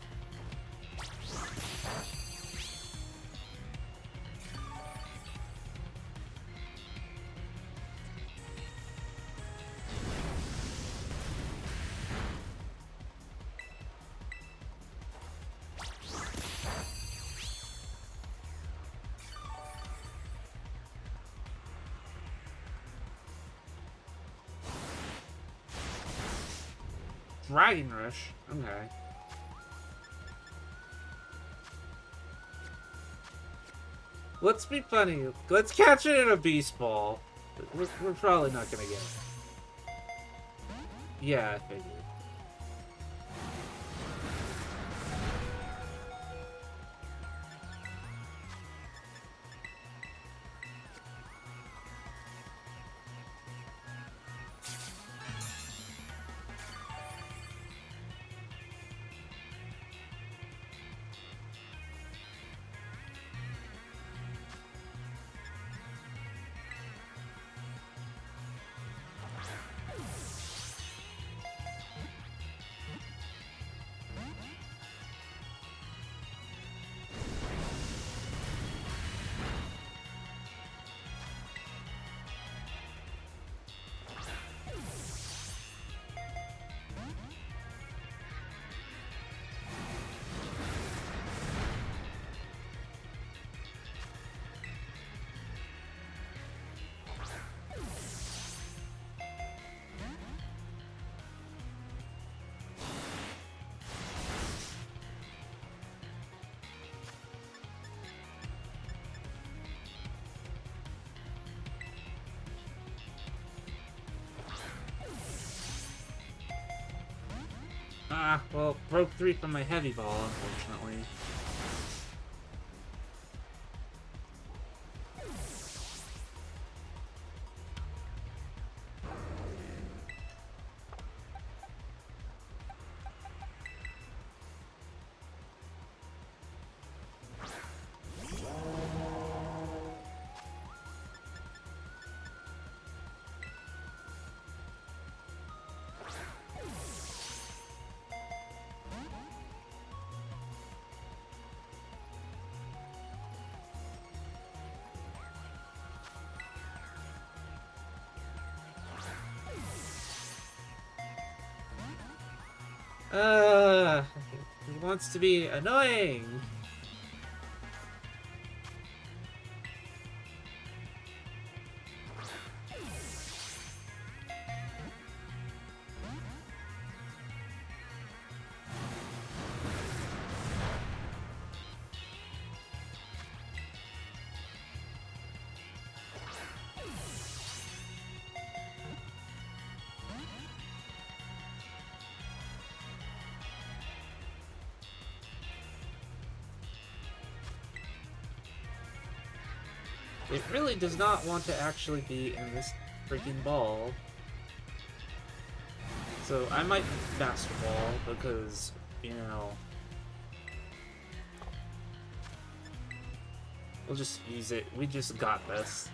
Dragon Rush. Okay. Let's be funny. Let's catch it in a Beast Ball. We're probably not gonna get it. Yeah, I figured. Ah, well, broke 3 from my heavy ball, unfortunately. He wants to be annoying. It really does not want to actually be in this freaking ball. So I might Master Ball because, you know, we'll just use it. We just got this.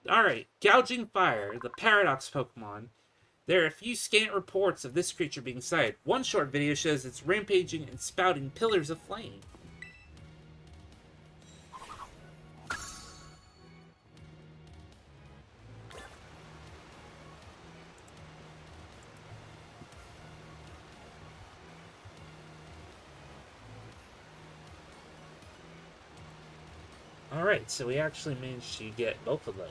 Alright, Gouging Fire, the Paradox Pokemon. There are a few scant reports of this creature being sighted. One short video shows it's rampaging and spouting pillars of flame. Alright, so we actually managed to get both of those.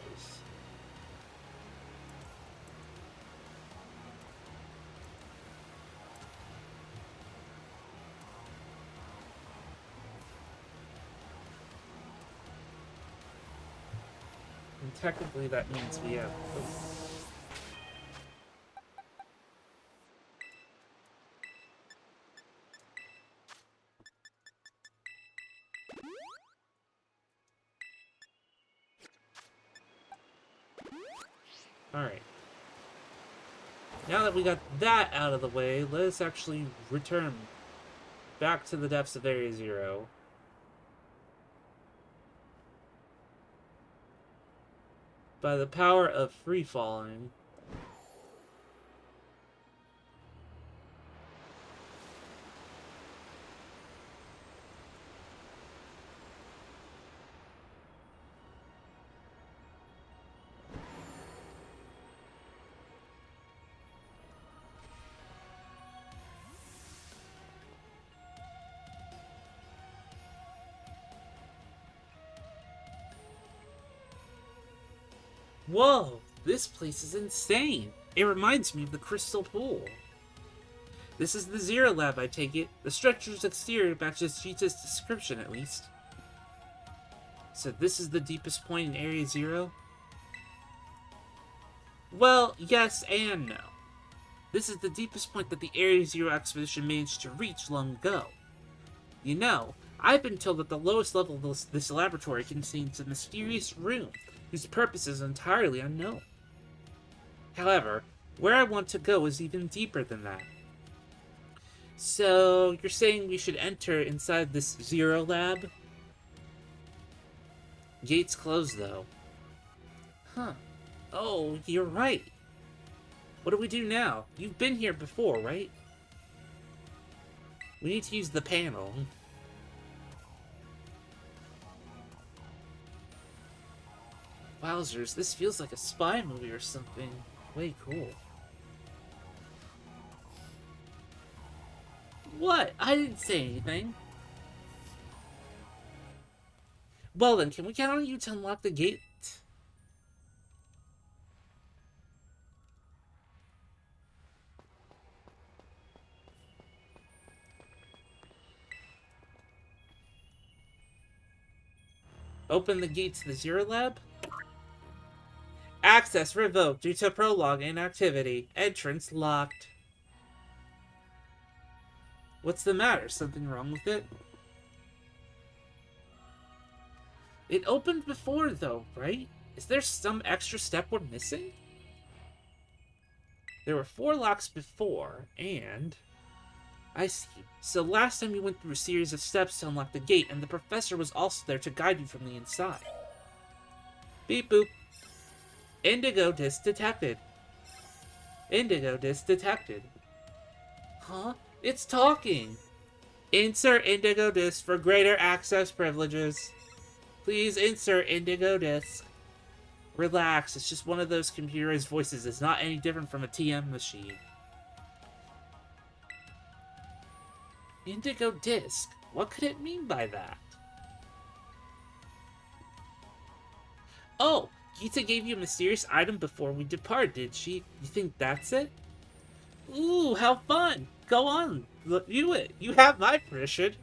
And technically that means we have both. Alright. Now that we got that out of the way, let us actually return back to the depths of Area Zero. By the power of free-falling. Whoa, this place is insane. It reminds me of the Crystal Pool. This is the Zero Lab, I take it. The structure's exterior matches Cheetah's description, at least. So this is the deepest point in Area Zero? Well, yes and no. This is the deepest point that the Area Zero expedition managed to reach long ago. You know, I've been told that the lowest level of this laboratory contains a mysterious room whose purpose is entirely unknown. However, where I want to go is even deeper than that. So, you're saying we should enter inside this Zero Lab? Gates closed, though. Huh. Oh, you're right. What do we do now? You've been here before, right? We need to use the panel. Wowzers, this feels like a spy movie or something. Way cool. What? I didn't say anything. Well then, can we count on you to unlock the gate? Open the gate to the Zero Lab? Access revoked due to prologue inactivity. Entrance locked. What's the matter? Something wrong with it? It opened before, though, right? Is there some extra step we're missing? There were 4 locks before, and... I see. So last time you went through a series of steps to unlock the gate, and the professor was also there to guide you from the inside. Beep boop. Indigo disc detected. Indigo disc detected. Huh? It's talking! Insert Indigo disc for greater access privileges. Please insert Indigo disc. Relax, it's just one of those computerized voices. It's not any different from a TM machine. Indigo disc? What could it mean by that? Oh, Gita gave you a mysterious item before we depart, did she? You think that's it? Ooh, how fun! Go on, do it. You have my permission.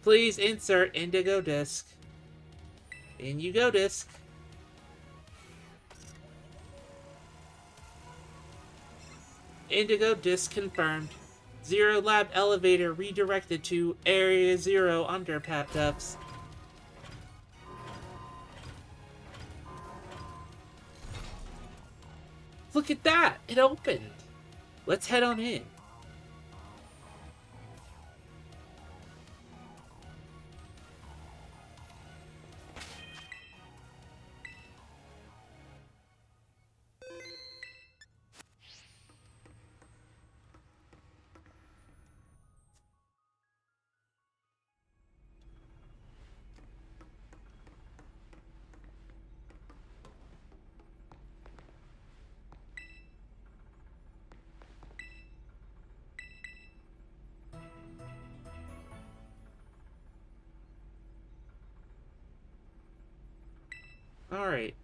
Please insert Indigo disc. In you go, disc. Indigo disc confirmed. Zero Lab elevator redirected to Area Zero underpass. Look at that! It opened! Let's head on in. Alright.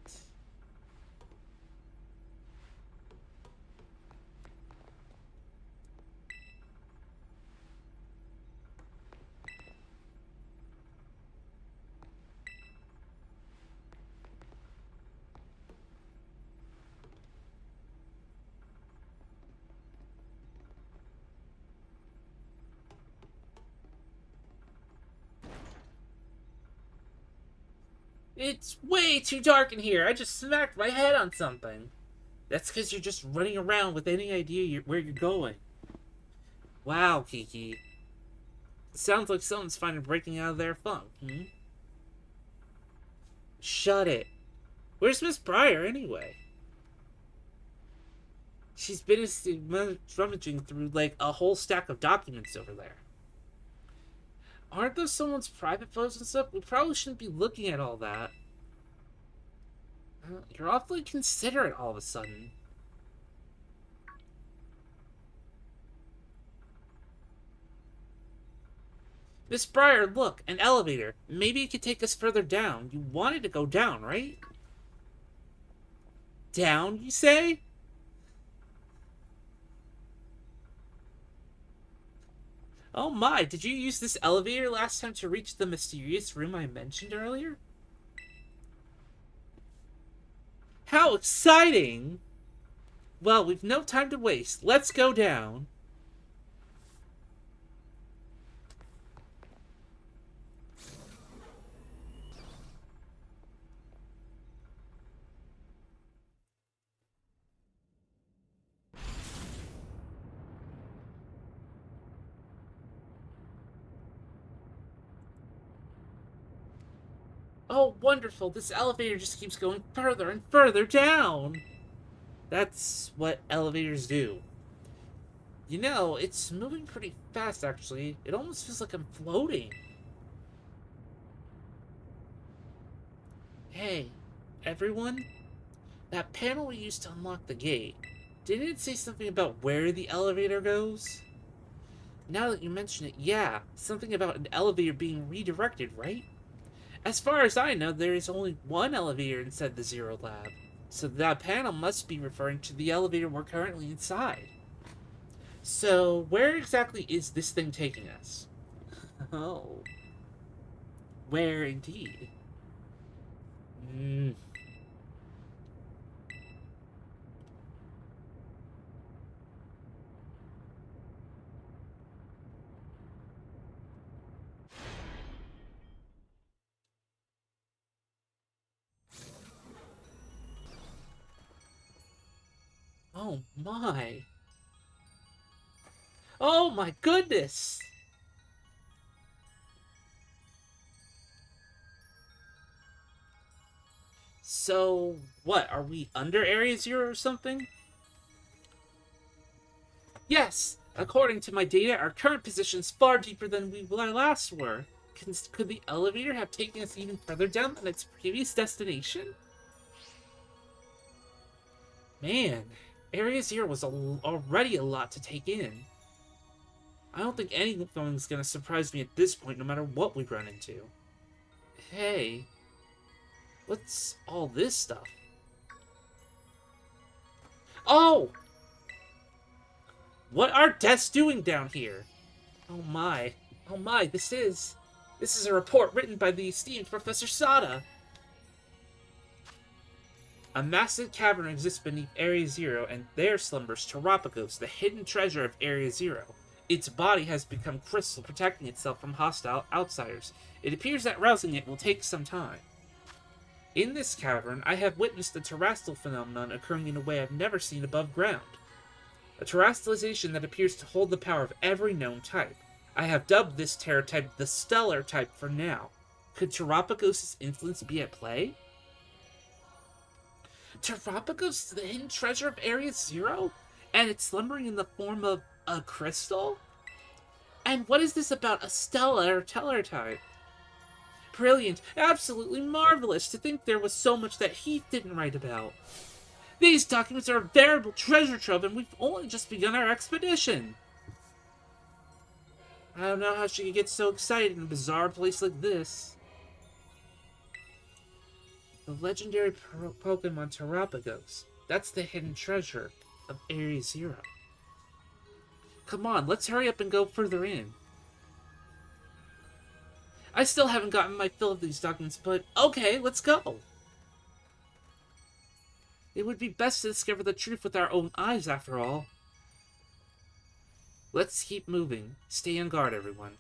It's way too dark in here. I just smacked my head on something. That's because you're just running around with any idea where you're going. Wow, Kiki. Sounds like someone's finally breaking out of their funk, hmm? Shut it. Where's Miss Pryor, anyway? She's been rummaging through, like, a whole stack of documents over there. Aren't those someone's private photos and stuff? We probably shouldn't be looking at all that. You're awfully considerate all of a sudden. Miss Briar, look, an elevator. Maybe it could take us further down. You wanted to go down, right? Down, you say? Oh my, did you use this elevator last time to reach the mysterious room I mentioned earlier? How exciting! Well, we've no time to waste. Let's go down. Oh, wonderful. This elevator just keeps going further and further down. That's what elevators do. You know, it's moving pretty fast, actually. It almost feels like I'm floating. Hey, everyone, that panel we used to unlock the gate, didn't it say something about where the elevator goes? Now that you mention it, yeah, something about an elevator being redirected, right? As far as I know, there is only one elevator inside the Zero Lab, so that panel must be referring to the elevator we're currently inside. So, where exactly is this thing taking us? Oh, where indeed? Hmm. Oh my. Oh my goodness! So, what, are we under Area Zero or something? Yes! According to my data, our current position's far deeper than we last were. Could the elevator have taken us even further down than its previous destination? Man, Area Zero was already a lot to take in. I don't think anything's gonna surprise me at this point, no matter what we run into. Hey, what's all this stuff? Oh! What are deaths doing down here? Oh my. Oh my, this is a report written by the esteemed Professor Sada. A massive cavern exists beneath Area Zero, and there slumbers Terapagos, the hidden treasure of Area Zero. Its body has become crystal, protecting itself from hostile outsiders. It appears that rousing it will take some time. In this cavern, I have witnessed the terrestrial phenomenon occurring in a way I've never seen above ground. A terrestrialization that appears to hold the power of every known type. I have dubbed this terror type the Stellar type for now. Could Terapagos' influence be at play? Terapagos, the hidden treasure of Area Zero? And it's slumbering in the form of a crystal? And what is this about a stellar teletype? Brilliant, absolutely marvelous to think there was so much that Heath didn't write about. These documents are a veritable treasure trove, and we've only just begun our expedition. I don't know how she could get so excited in a bizarre place like this. The legendary Pokemon Terapagos. That's the hidden treasure of Area Zero. Come on, let's hurry up and go further in. I still haven't gotten my fill of these documents, but okay, let's go. It would be best to discover the truth with our own eyes, after all. Let's keep moving. Stay on guard, everyone.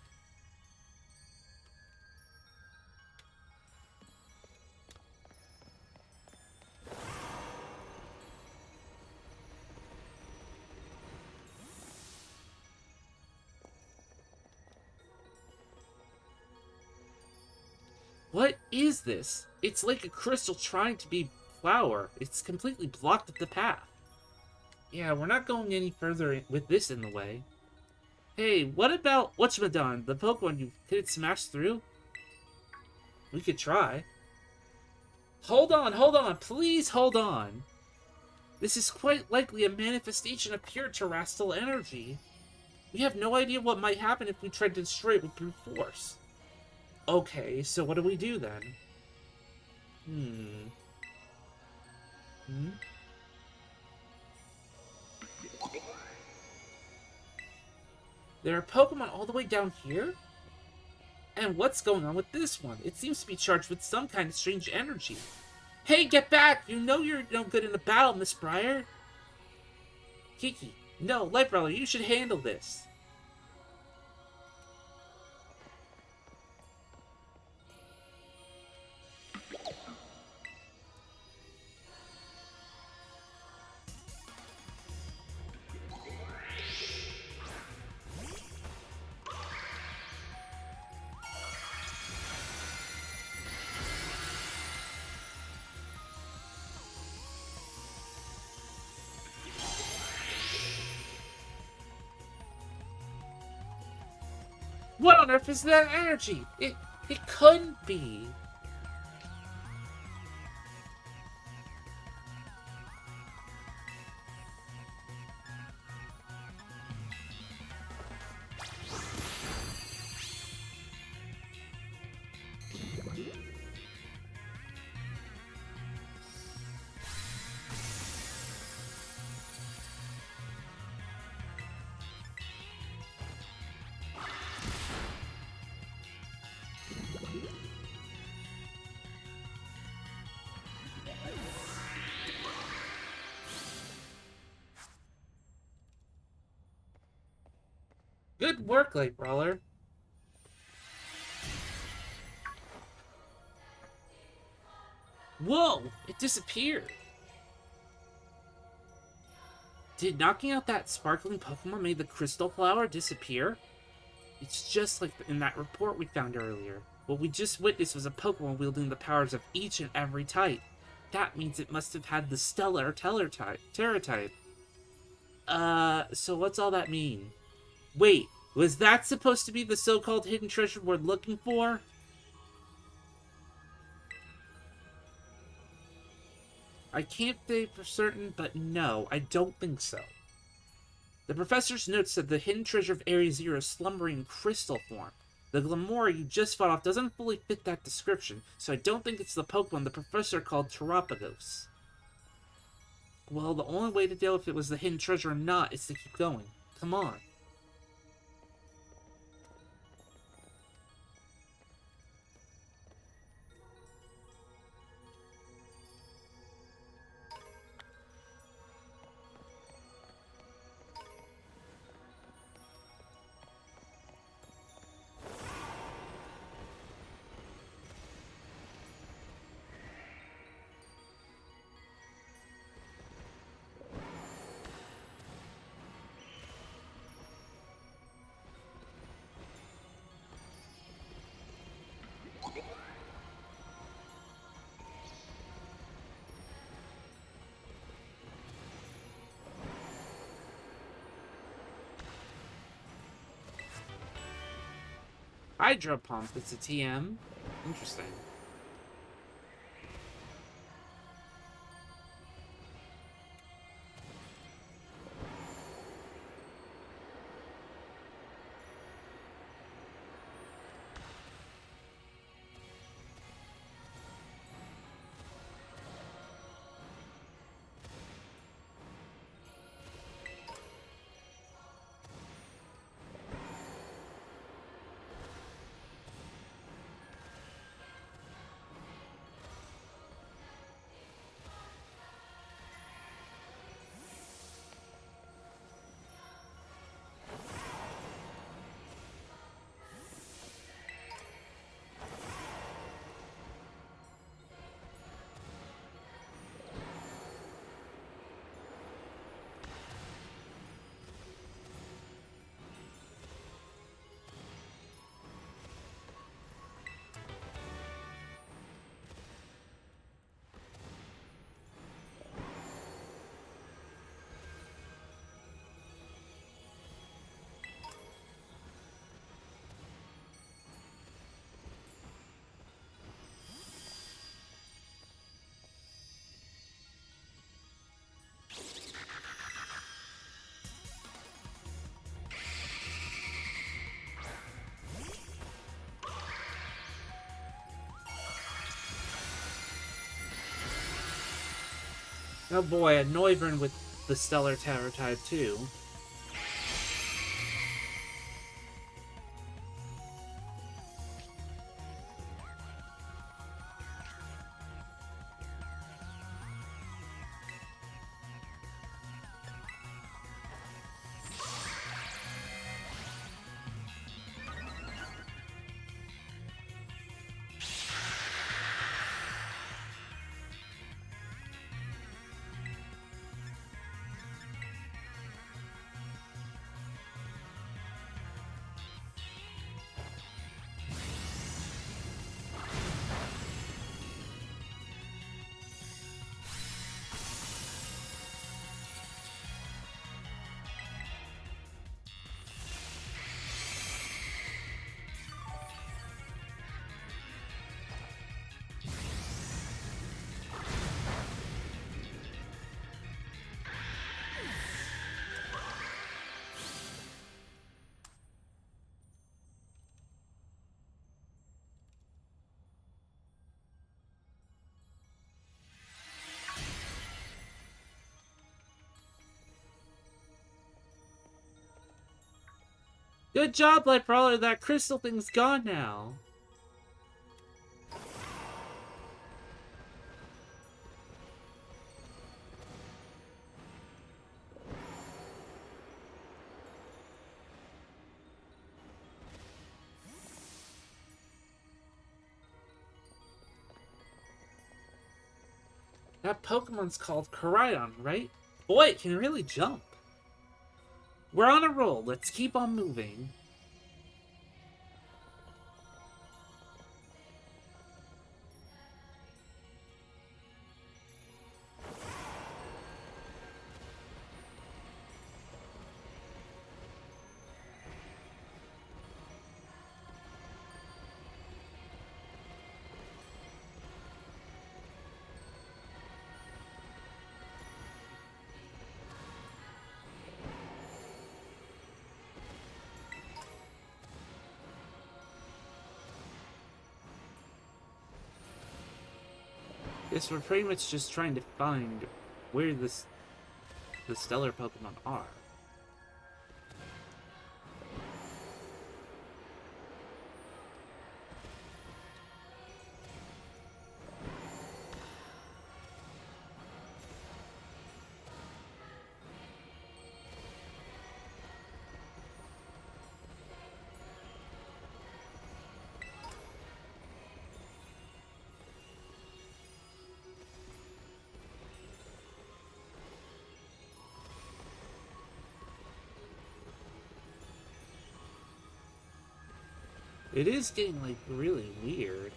What is this? It's like a crystal trying to be flower. It's completely blocked up the path. Yeah, we're not going any further with this in the way. Hey, what about Whatchamadon, the Pokemon you could it smash through? We could try. Hold on, please hold on. This is quite likely a manifestation of pure terrestrial energy. We have no idea what might happen if we try to destroy it with brute force. Okay, so what do we do then? There are Pokemon all the way down here? And what's going on with this one? It seems to be charged with some kind of strange energy. Hey, get back! You know you're no good in a battle, Miss Briar. Kiki, no, Lightbrother, you should handle this. What on earth is that energy? It couldn't be. Good work, Lightbrawler. Whoa! It disappeared! Did knocking out that sparkling Pokemon make the Crystal Flower disappear? It's just like in that report we found earlier. What we just witnessed was a Pokemon wielding the powers of each and every type. That means it must have had the Stellar Terra type. So what's all that mean? Wait, was that supposed to be the so-called hidden treasure we're looking for? I can't say for certain, but no, I don't think so. The professor's notes said the hidden treasure of Area Zero is slumbering in crystal form. The Glamora you just fought off doesn't fully fit that description, so I don't think it's the Pokemon the professor called Terapagos. Well, the only way to know if it was the hidden treasure or not is to keep going. Come on. Hydro Pump, it's a TM. Interesting. Oh boy, a Noivern with the Stellar Terror type too. Good job, Light Brawler. That crystal thing's gone now. That Pokemon's called Koraidon, right? Boy, it can really jump. We're on a roll. Let's keep on moving. Guess we're pretty much just trying to find where the stellar Pokemon are. It is getting, like, really weird.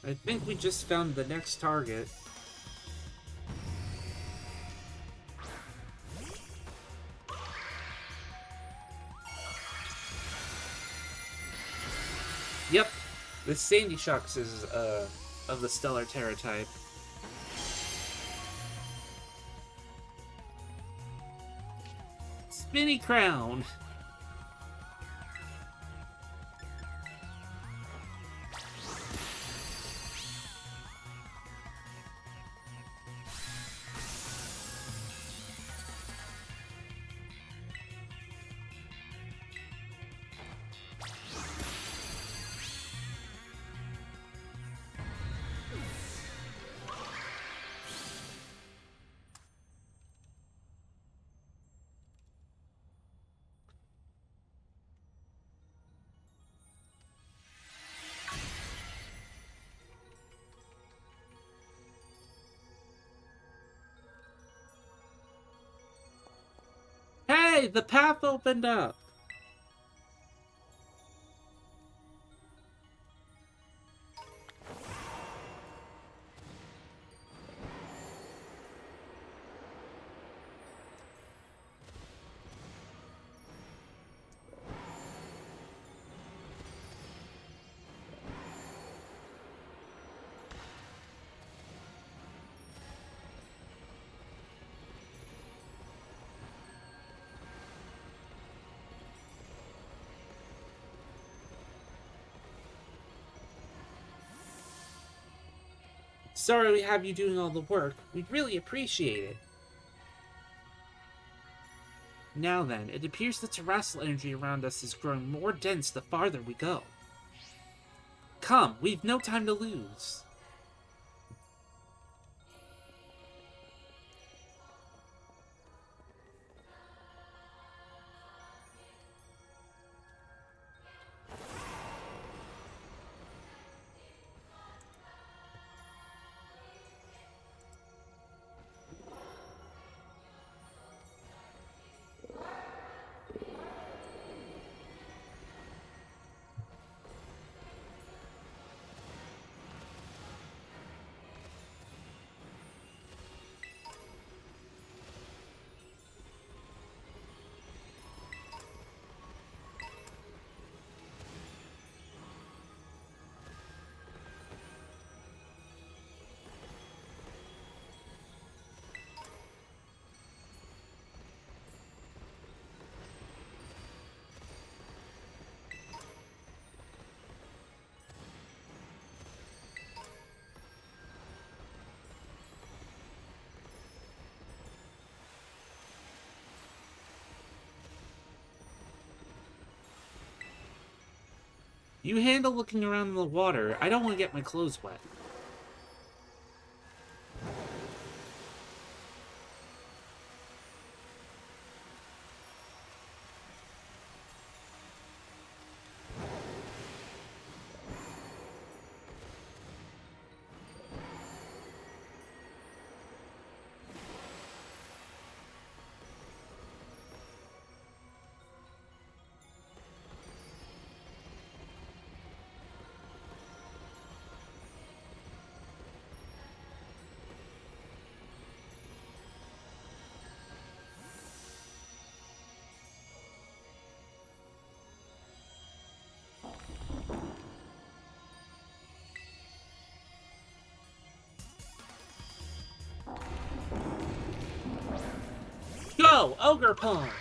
I think we just found the next target. Yep, the Sandy Shocks is of the Stellar Terra type. Spinny Crown! Hey, the path opened up! Sorry we have you doing all the work. We'd really appreciate it. Now then, it appears the terrestrial energy around us is growing more dense the farther we go. Come, we've no time to lose. You handle looking around in the water. I don't want to get my clothes wet. Go, Ogre Pond!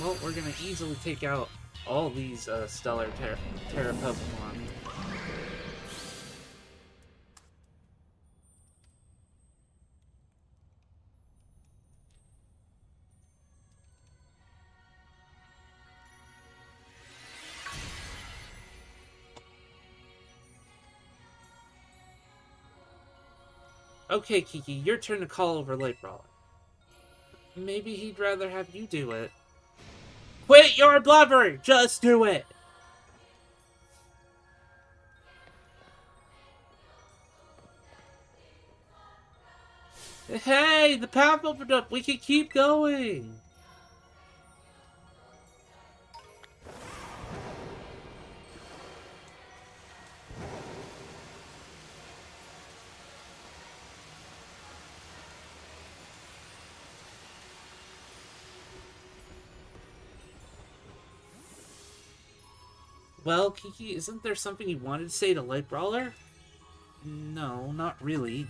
Well, we're gonna easily take out all these Stellar Terra Pokemon. Okay, Kiki, your turn to call over Light Brawler. Maybe he'd rather have you do it. Quit your blubbering! Just do it! Hey, the path opened up. We can keep going. Well, Kiki, isn't there something you wanted to say to Light Brawler? No, not really.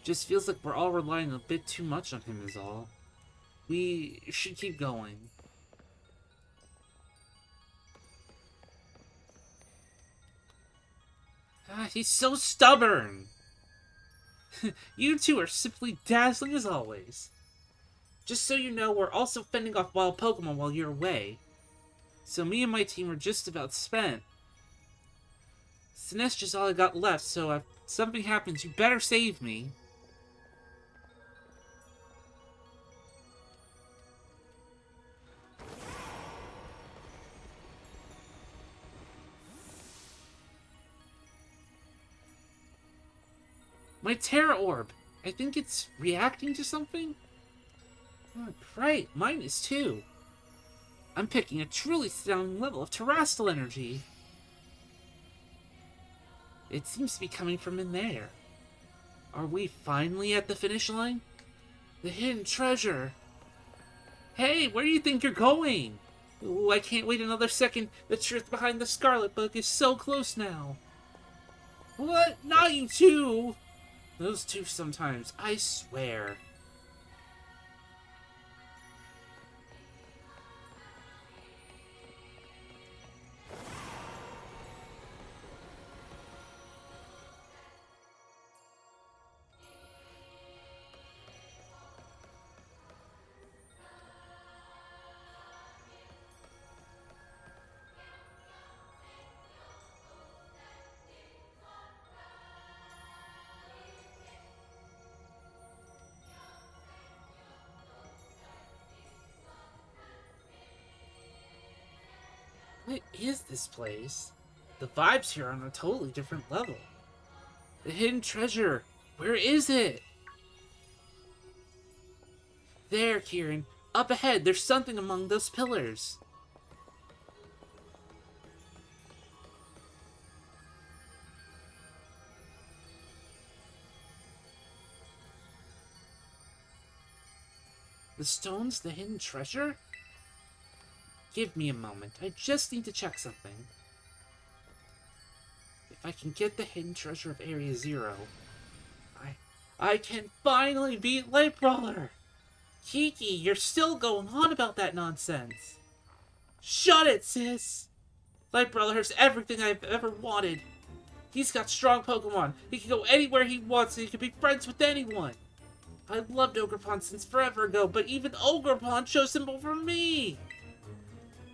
Just feels like we're all relying a bit too much on him is all. We should keep going. He's so stubborn! You two are simply dazzling as always. Just so you know, we're also fending off wild Pokemon while you're away. So me and my team are just about spent. Sinestra's all I got left, so if something happens, you better save me. My Terra Orb! I think it's reacting to something? Right, mine is too. I'm picking a truly astounding level of terrestrial energy. It seems to be coming from in there. Are we finally at the finish line? The hidden treasure. Hey, where do you think you're going? Ooh, I can't wait another second. The truth behind the Scarlet book is so close now. What? Not you too! Those two sometimes, I swear. What is this place? The vibes here are on a totally different level. The hidden treasure, where is it? There, Kieran. Up ahead, there's something among those pillars. The stone's the hidden treasure? Give me a moment. I just need to check something. If I can get the hidden treasure of Area Zero, I can finally beat Lightbrawler! Kiki, you're still going on about that nonsense. Shut it, sis! Lightbrawler has everything I've ever wanted. He's got strong Pokemon. He can go anywhere he wants and he can be friends with anyone. I loved Ogerpon since forever ago, but even Ogerpon chose him over me.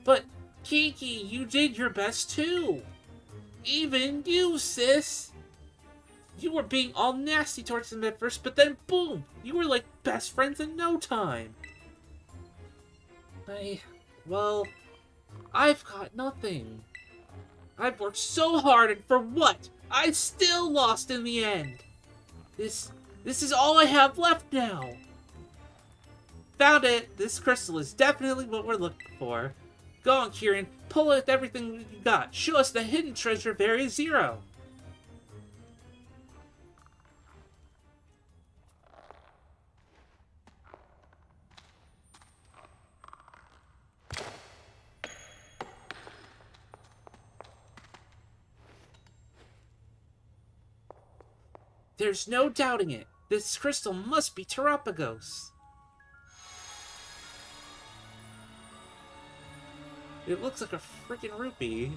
But, Kiki, you did your best too. Even you, sis. You were being all nasty towards him at first, but then boom, you were like best friends in no time. Well, I've got nothing. I've worked so hard, and for what? I still lost in the end. This is all I have left now. Found it. This crystal is definitely what we're looking for. Go on, Kieran. Pull out everything you got. Show us the hidden treasure of Area Zero. There's no doubting it. This crystal must be Terapagos. It looks like a freaking rupee.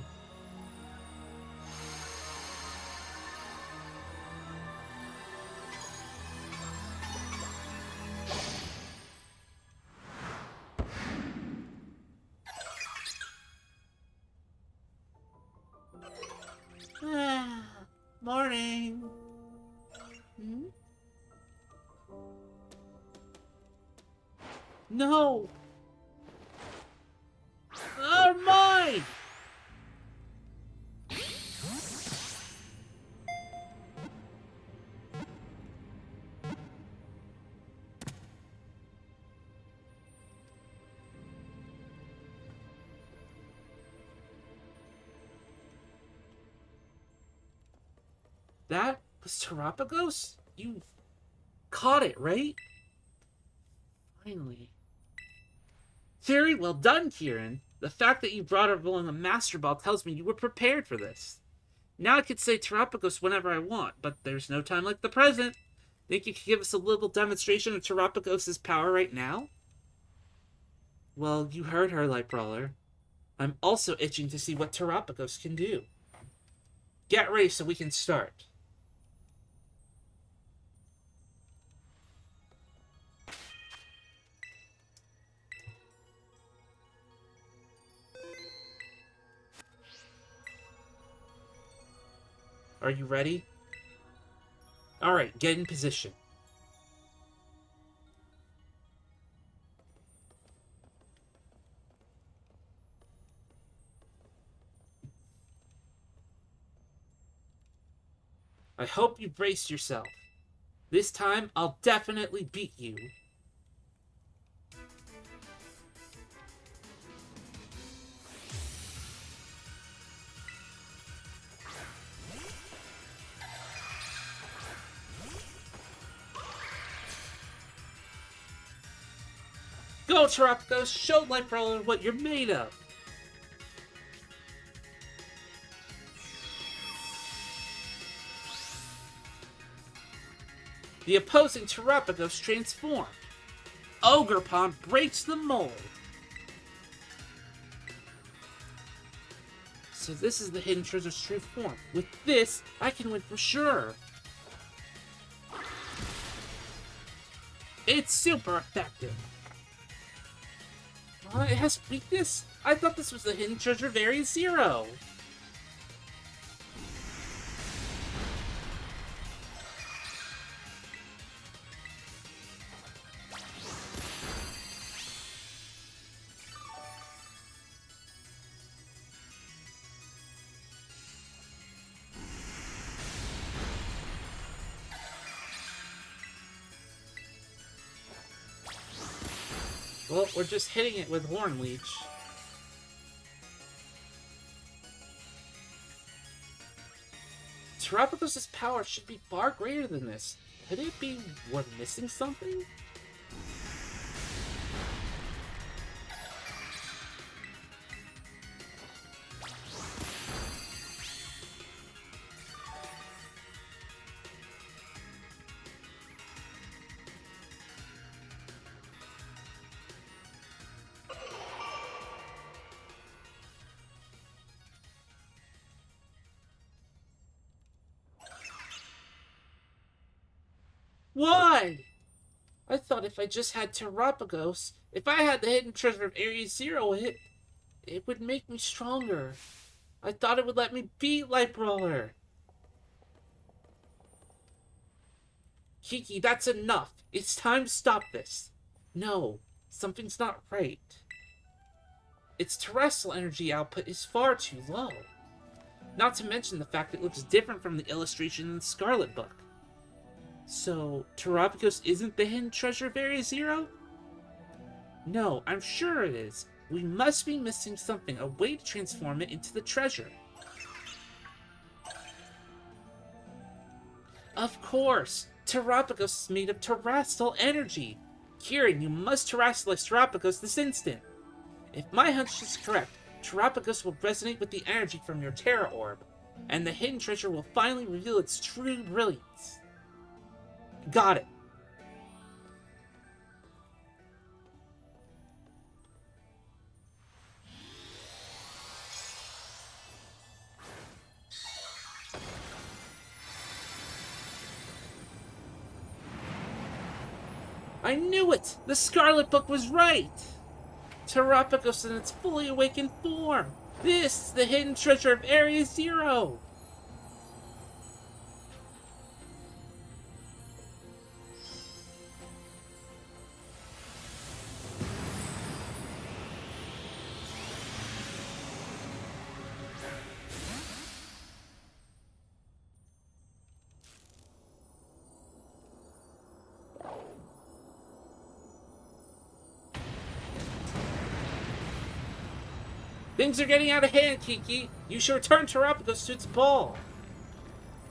Morning. No! They're mine! That was Terapagos? You caught it, right? Finally. Very well done, Kieran. The fact that you brought her along a Master Ball tells me you were prepared for this. Now I could say Terapagos whenever I want, but there's no time like the present. Think you could give us a little demonstration of Terapagos' power right now? Well, you heard her, Lightbrawler. I'm also itching to see what Terapagos can do. Get ready so we can start. Are you ready? Alright, get in position. I hope you braced yourself. This time, I'll definitely beat you. Go, Terapagos! Show Life Roller what you're made of! The opposing Terapagos transformed. Ogerpon breaks the mold. So this is the Hidden Treasure's true form. With this, I can win for sure. It's super effective. It has weakness? I thought this was the Hidden Treasure of Area Zero. Well, we're just hitting it with Horn Leech. Terapagos' power should be far greater than this. Could it be we're missing something? Why? I thought if I just had Terapagos, if I had the Hidden Treasure of Area Zero, it would make me stronger. I thought it would let me beat Light Brawler. Kiki, that's enough. It's time to stop this. No, something's not right. Its terrestrial energy output is far too low. Not to mention the fact it looks different from the illustration in the Scarlet book. So, Terapagos isn't the Hidden Treasure of Area Zero? No, I'm sure it is. We must be missing something, a way to transform it into the treasure. Of course! Terapagos is made of terrestrial energy! Kieran, you must terrestrialize Terapagos this instant! If my hunch is correct, Terapagos will resonate with the energy from your Terra Orb, and the Hidden Treasure will finally reveal its true brilliance. Got it. I knew it! The Scarlet book was right! Terapagos in its fully awakened form! This is the Hidden Treasure of Area Zero! Things are getting out of hand, Kiki. You should return Terapagos to its ball.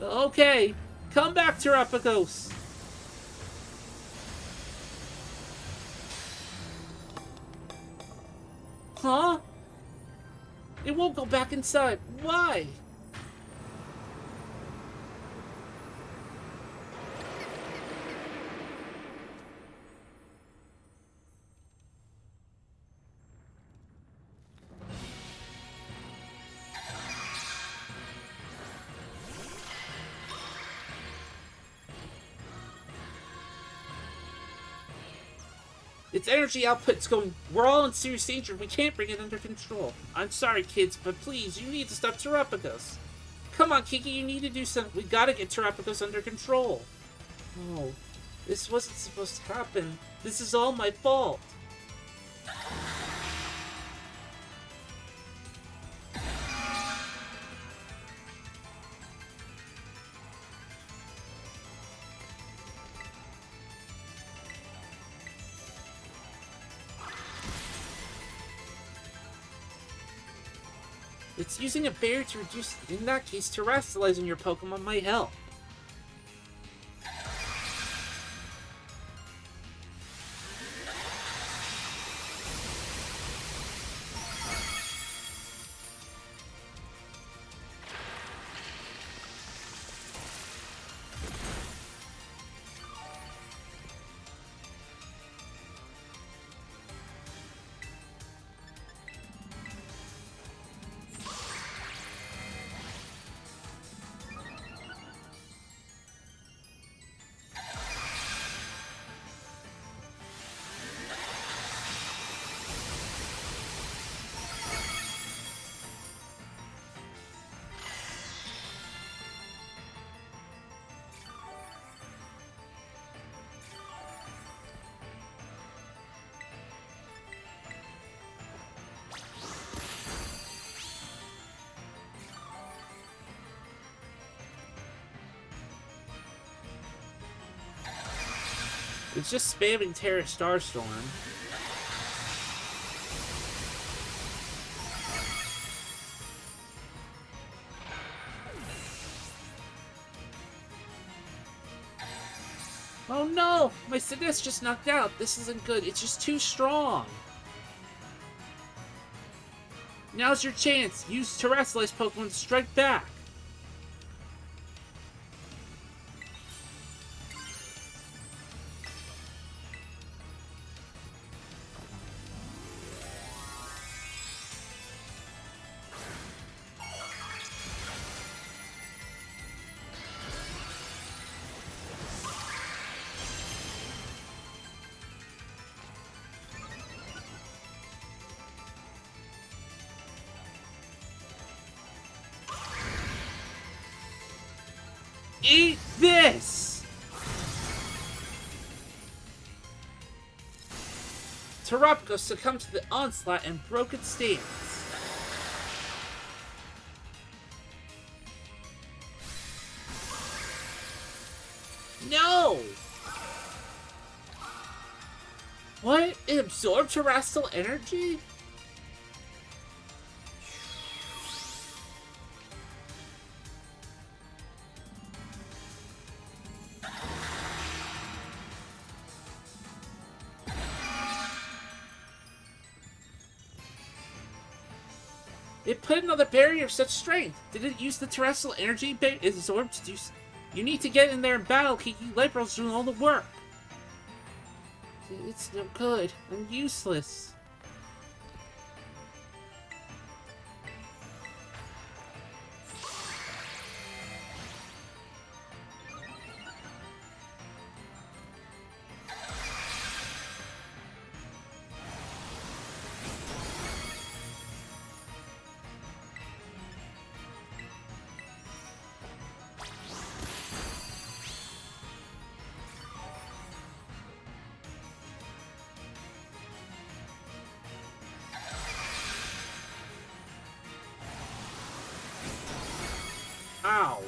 Okay, come back, Terapagos. Huh? It won't go back inside. Why? Its energy output's going. We're all in serious danger. We can't bring it under control. I'm sorry, kids, but please, you need to stop Terapagos. Come on, Kiki, you need to do something. We gotta get Terapagos under control. Oh, this wasn't supposed to happen. This is all my fault. It's using a barrier to reduce, in that case, terrestrializing your Pokemon might help. It's just spamming Terra Starstorm. Oh no! My Sidis just knocked out. This isn't good. It's just too strong. Now's your chance. Use Terrestrial's Pokemon to strike back. Eat this! Terapco succumbed to the onslaught and broke its stance. No! What? It absorbed terrestrial energy? It put another barrier of such strength. Did it use the terrestrial energy it absorbed to do? You need to get in there and battle. Kiki Lightbow's doing all the work. It's no good. I'm useless. Ow.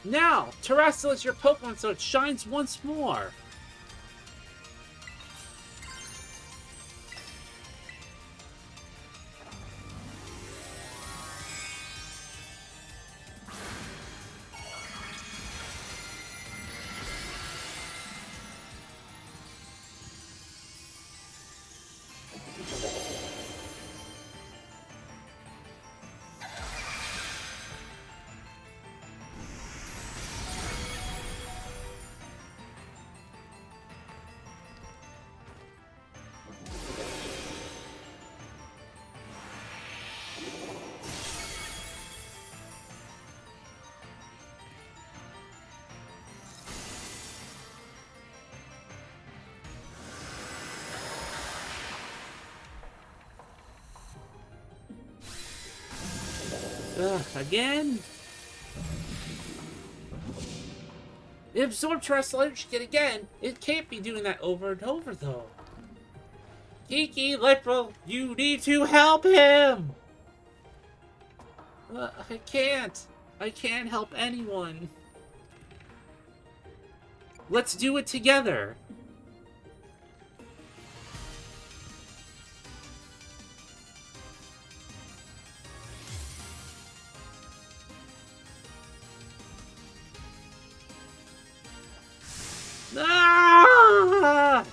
Now, Terrestrial is your Pokemon so it shines once more. Again? It absorbed terrestrial energy yet again. It can't be doing that over and over, though. Kiki, Lipro, you need to help him! I can't. I can't help anyone. Let's do it together. Ah!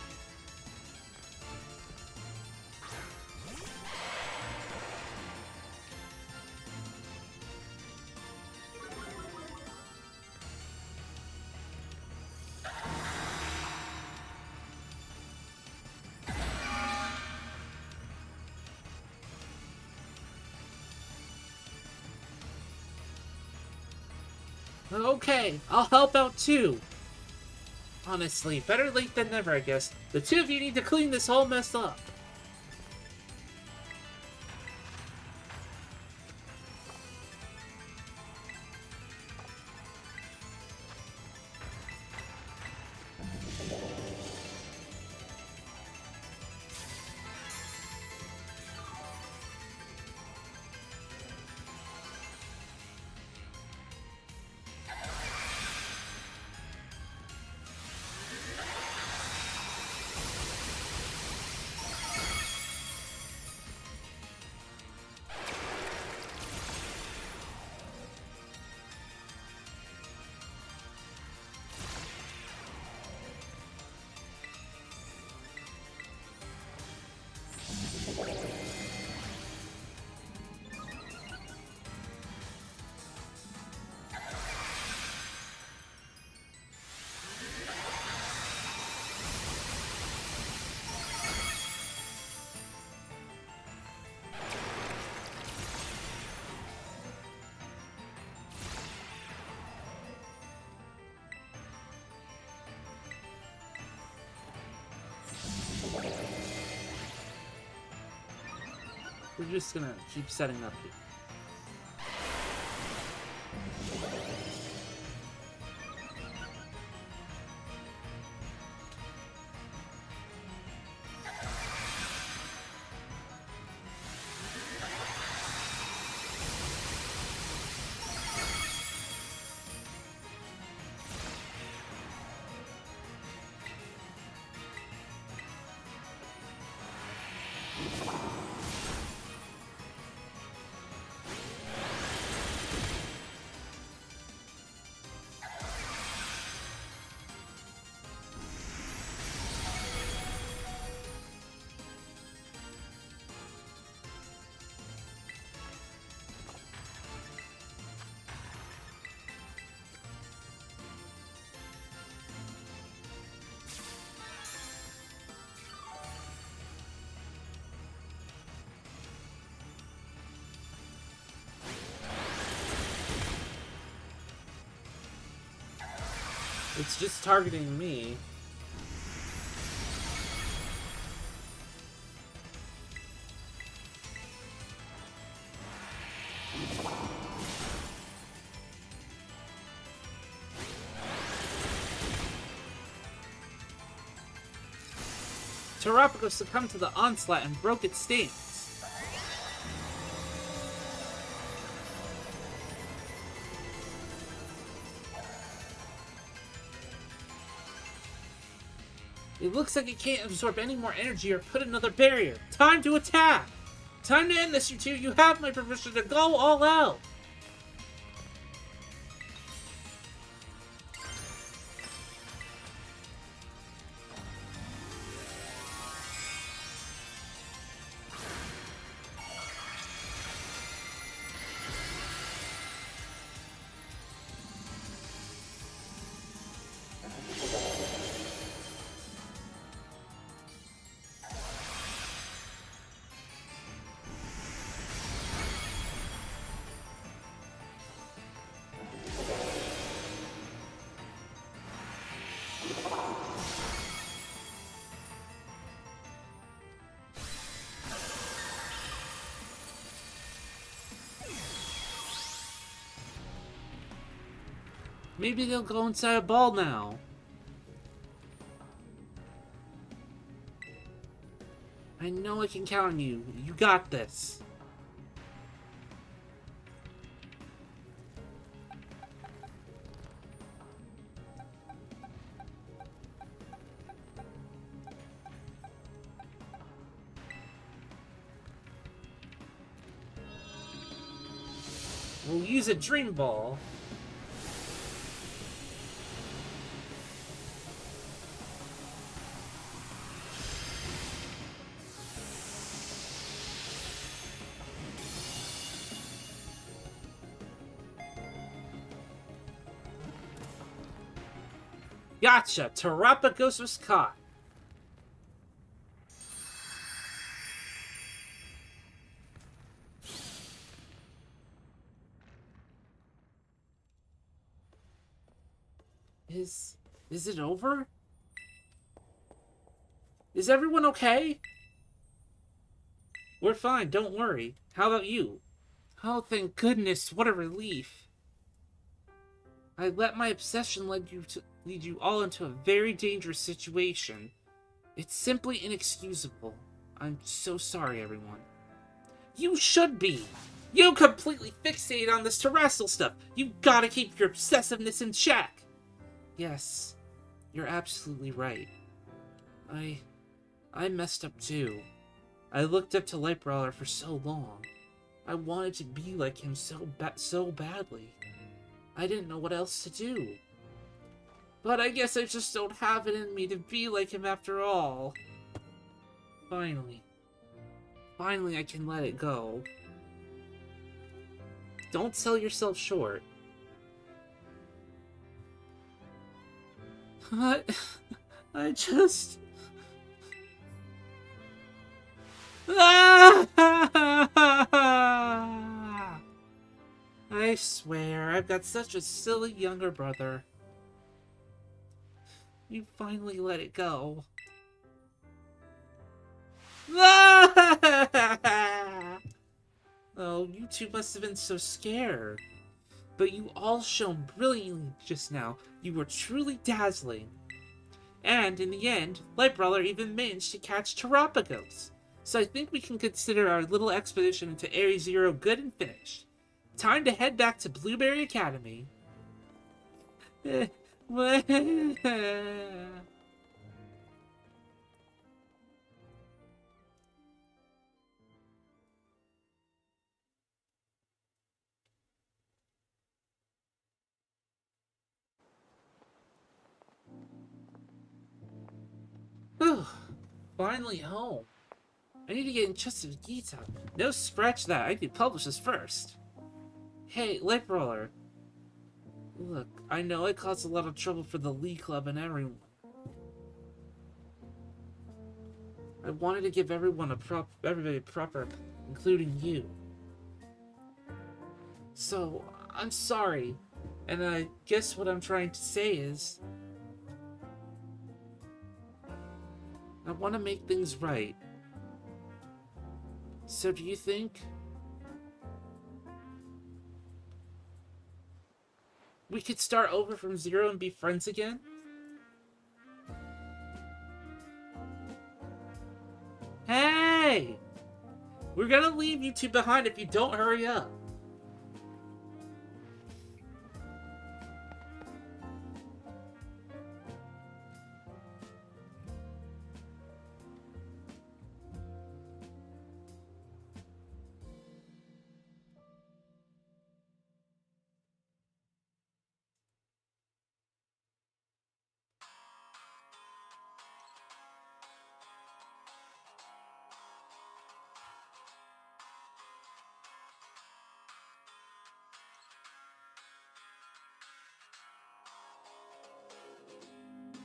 Okay, I'll help out too. Honestly, better late than never, I guess. The two of you need to clean this whole mess up. We're just gonna keep setting up here. It's just targeting me. Tarapago succumbed to the onslaught and broke its stance. It looks like it can't absorb any more energy or put another barrier. Time to attack! Time to end this, you two! You have my permission to go all out! Maybe they'll go inside a ball now. I know I can count on you. You got this. We'll use a dream ball. Gotcha! Terapagos was caught. Is it over? Is everyone okay? We're fine, don't worry. How about you? Oh, thank goodness, what a relief. I let my obsession lead you all into a very dangerous situation. It's simply inexcusable. I'm so sorry, everyone. You should be! You completely fixated on this terrestrial stuff! You gotta keep your obsessiveness in check! Yes, you're absolutely right. I messed up too. I looked up to Lightbrawler for so long. I wanted to be like him so badly. I didn't know what else to do. But I guess I just don't have it in me to be like him after all. Finally. Finally I can let it go. Don't sell yourself short. I just... I swear, I've got such a silly younger brother. You finally let it go. Oh, you two must have been so scared. But you all shone brilliantly just now. You were truly dazzling. And, in the end, Lightbrawler even managed to catch Terapagos. So I think we can consider our little expedition into Area Zero good and finished. Time to head back to Blueberry Academy. Finally home. I need to get in touch with Gita. No, scratch that. I need to publish this first. Hey, Lightbrawler. Look, I know it caused a lot of trouble for the Lee Club and everyone. I wanted to give everybody proper, including you. So, I'm sorry. And I guess what I'm trying to say is... I want to make things right. So do you think... we could start over from zero and be friends again? Hey! We're gonna leave you two behind if you don't hurry up.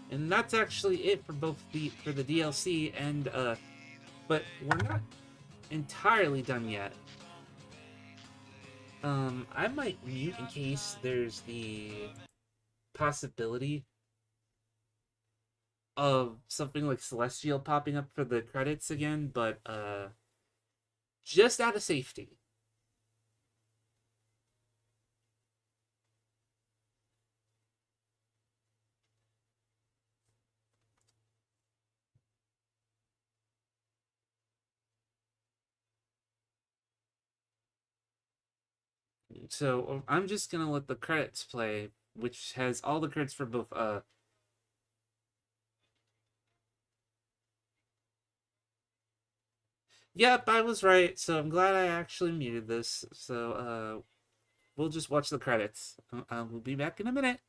And that's actually it for the DLC and but we're not entirely done yet. I might mute in case there's the possibility of something like Celestial popping up for the credits again, but just out of safety. So I'm just gonna let the credits play, which has all the credits for both Yep, I was right, so I'm glad I actually muted this. So we'll just watch the credits. We'll be back in a minute.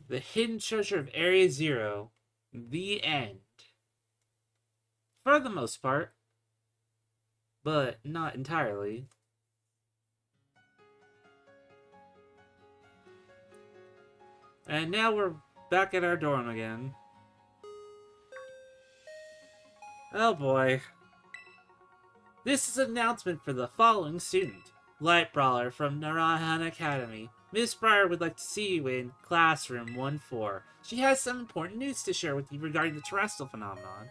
The Hidden Treasure of Area Zero. The end. For the most part. But not entirely. And now we're back at our dorm again. Oh boy. This is an announcement for the following student. Light Brawler from Narahan Academy. Miss Breyer would like to see you in Classroom 1-4. She has some important news to share with you regarding the terrestrial phenomenon.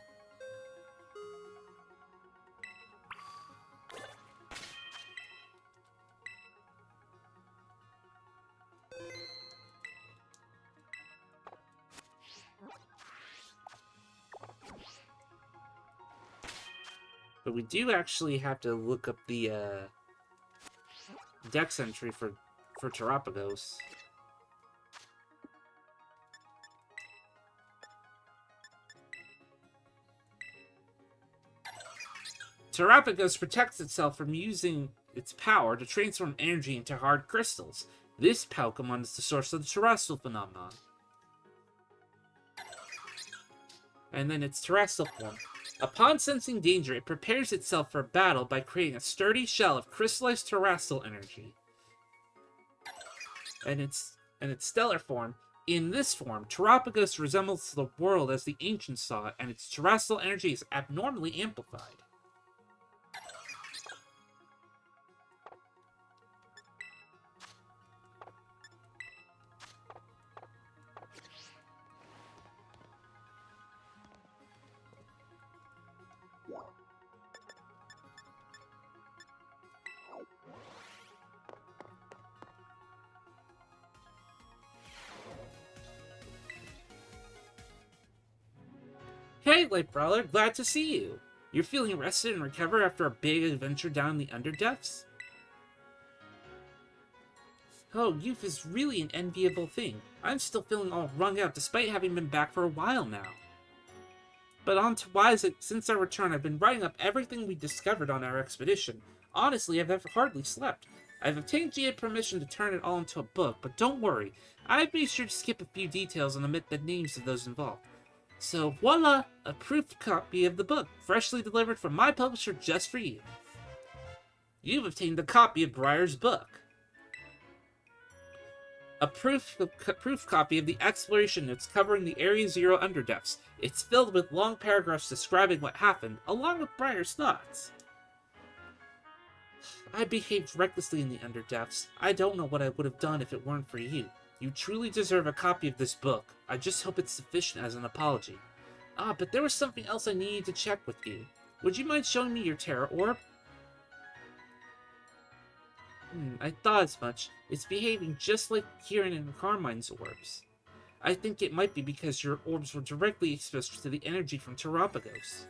But we do actually have to look up the dex entry for Terapagos. Terapagos protects itself from using its power to transform energy into hard crystals. This Pokemon is the source of the terrestrial phenomenon. And then its terrestrial form. Upon sensing danger, it prepares itself for battle by creating a sturdy shell of crystallized terrestrial energy. And its stellar form. In this form, Terapagos resembles the world as the ancients saw it, and its terrestrial energy is abnormally amplified. Hey, Light Brawler, glad to see you. You're feeling rested and recovered after a big adventure down in the Underdepths? Oh, youth is really an enviable thing. I'm still feeling all wrung out despite having been back for a while now. But on to why is it, since our return, I've been writing up everything we discovered on our expedition. Honestly, I've hardly slept. I've obtained GA permission to turn it all into a book, but don't worry. I've made sure to skip a few details and omit the names of those involved. So voila, a proof copy of the book, freshly delivered from my publisher just for you. You've obtained a copy of Breyer's book. A proof copy of the exploration notes covering the Area Zero Underdepths. It's filled with long paragraphs describing what happened, along with Breyer's thoughts. I behaved recklessly in the Underdepths. I don't know what I would have done if it weren't for you. You truly deserve a copy of this book. I just hope it's sufficient as an apology. Ah, but there was something else I needed to check with you. Would you mind showing me your Terra Orb? I thought as much. It's behaving just like Kieran and Carmine's orbs. I think it might be because your orbs were directly exposed to the energy from Terapagos.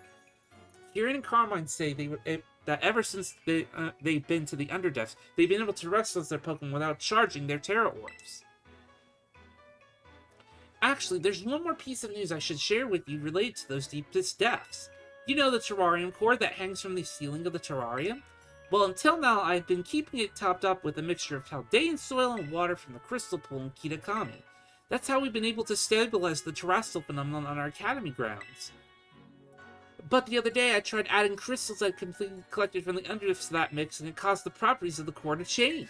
Kieran and Carmine say that ever since they've been to the Underdepths, they've been able to wrestle their Pokemon without charging their Terra Orbs. Actually, there's one more piece of news I should share with you related to those deepest depths. You know the terrarium core that hangs from the ceiling of the terrarium? Well, until now, I've been keeping it topped up with a mixture of Chaldean soil and water from the crystal pool in Kitakami. That's how we've been able to stabilize the terrestrial phenomenon on our academy grounds. But the other day, I tried adding crystals I'd completely collected from the Underdepths to that mix, and it caused the properties of the core to change.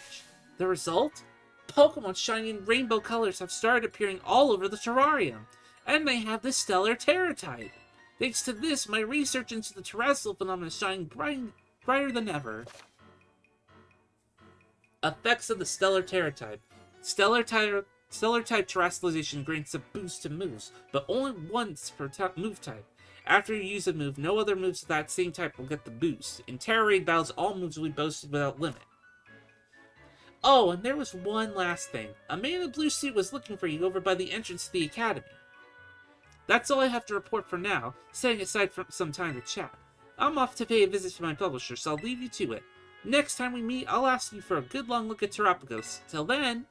The result? Pokemon shining in rainbow colors have started appearing all over the terrarium, and they have the stellar Terra type. Thanks to this, my research into the terrestrial phenomenon is shining brighter than ever. Effects of the stellar Terra type. Stellar type terrestrialization grants a boost to moves, but only once per move type. After you use a move, no other moves of that same type will get the boost. In Terra Raid battles, all moves will be boosted without limit. Oh, and there was one last thing. A man in a blue suit was looking for you over by the entrance to the academy. That's all I have to report for now, setting aside some time to chat. I'm off to pay a visit to my publisher, so I'll leave you to it. Next time we meet, I'll ask you for a good long look at Terapagos. Till then...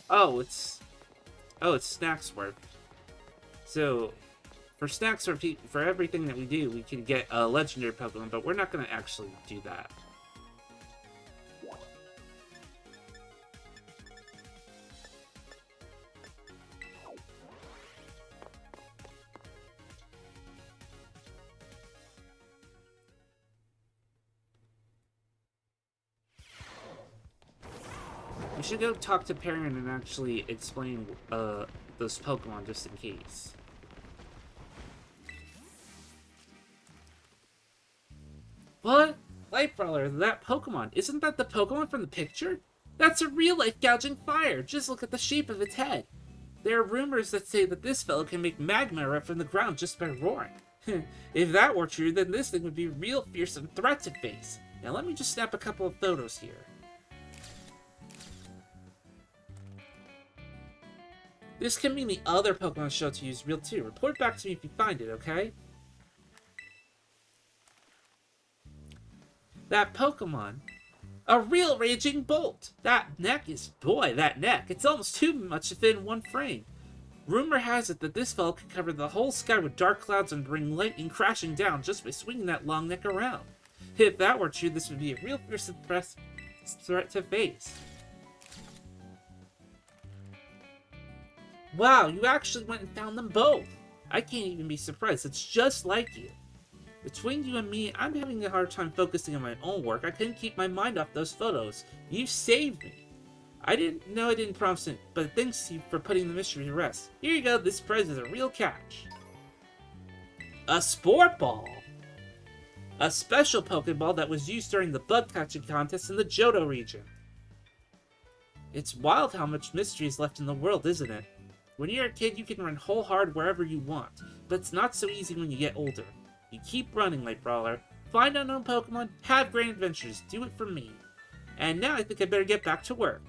Oh, it's snacks worth. So, for snacks for everything that we do, we can get a legendary Pokemon, but we're not going to actually do that. We should go talk to Perrin and actually explain those Pokemon just in case. What? Lightbrawler, that Pokemon. Isn't that the Pokemon from the picture? That's a real-life gouging fire. Just look at the shape of its head. There are rumors that say that this fellow can make magma erupt from the ground just by roaring. If that were true, then this thing would be a real fearsome threat to face. Now let me just snap a couple of photos here. This can mean the other Pokemon show to you is real too. Report back to me if you find it, okay? That Pokemon. A real Raging Bolt! That neck is... Boy, that neck. It's almost too much to fit in one frame. Rumor has it that this fellow could cover the whole sky with dark clouds and bring lightning crashing down just by swinging that long neck around. If that were true, this would be a real fearsome threat to face. Wow, you actually went and found them both! I can't even be surprised, it's just like you. Between you and me, I'm having a hard time focusing on my own work. I couldn't keep my mind off those photos. You saved me. I didn't promise it, but thanks to you for putting the mystery to rest. Here you go, this prize is a real catch. A Sport Ball! A special Pokeball that was used during the bug catching contest in the Johto region. It's wild how much mystery is left in the world, isn't it? When you're a kid, you can run whole hard wherever you want, but it's not so easy when you get older. You keep running, Lightbrawler. Find unknown Pokemon, have great adventures, do it for me. And now I think I better get back to work.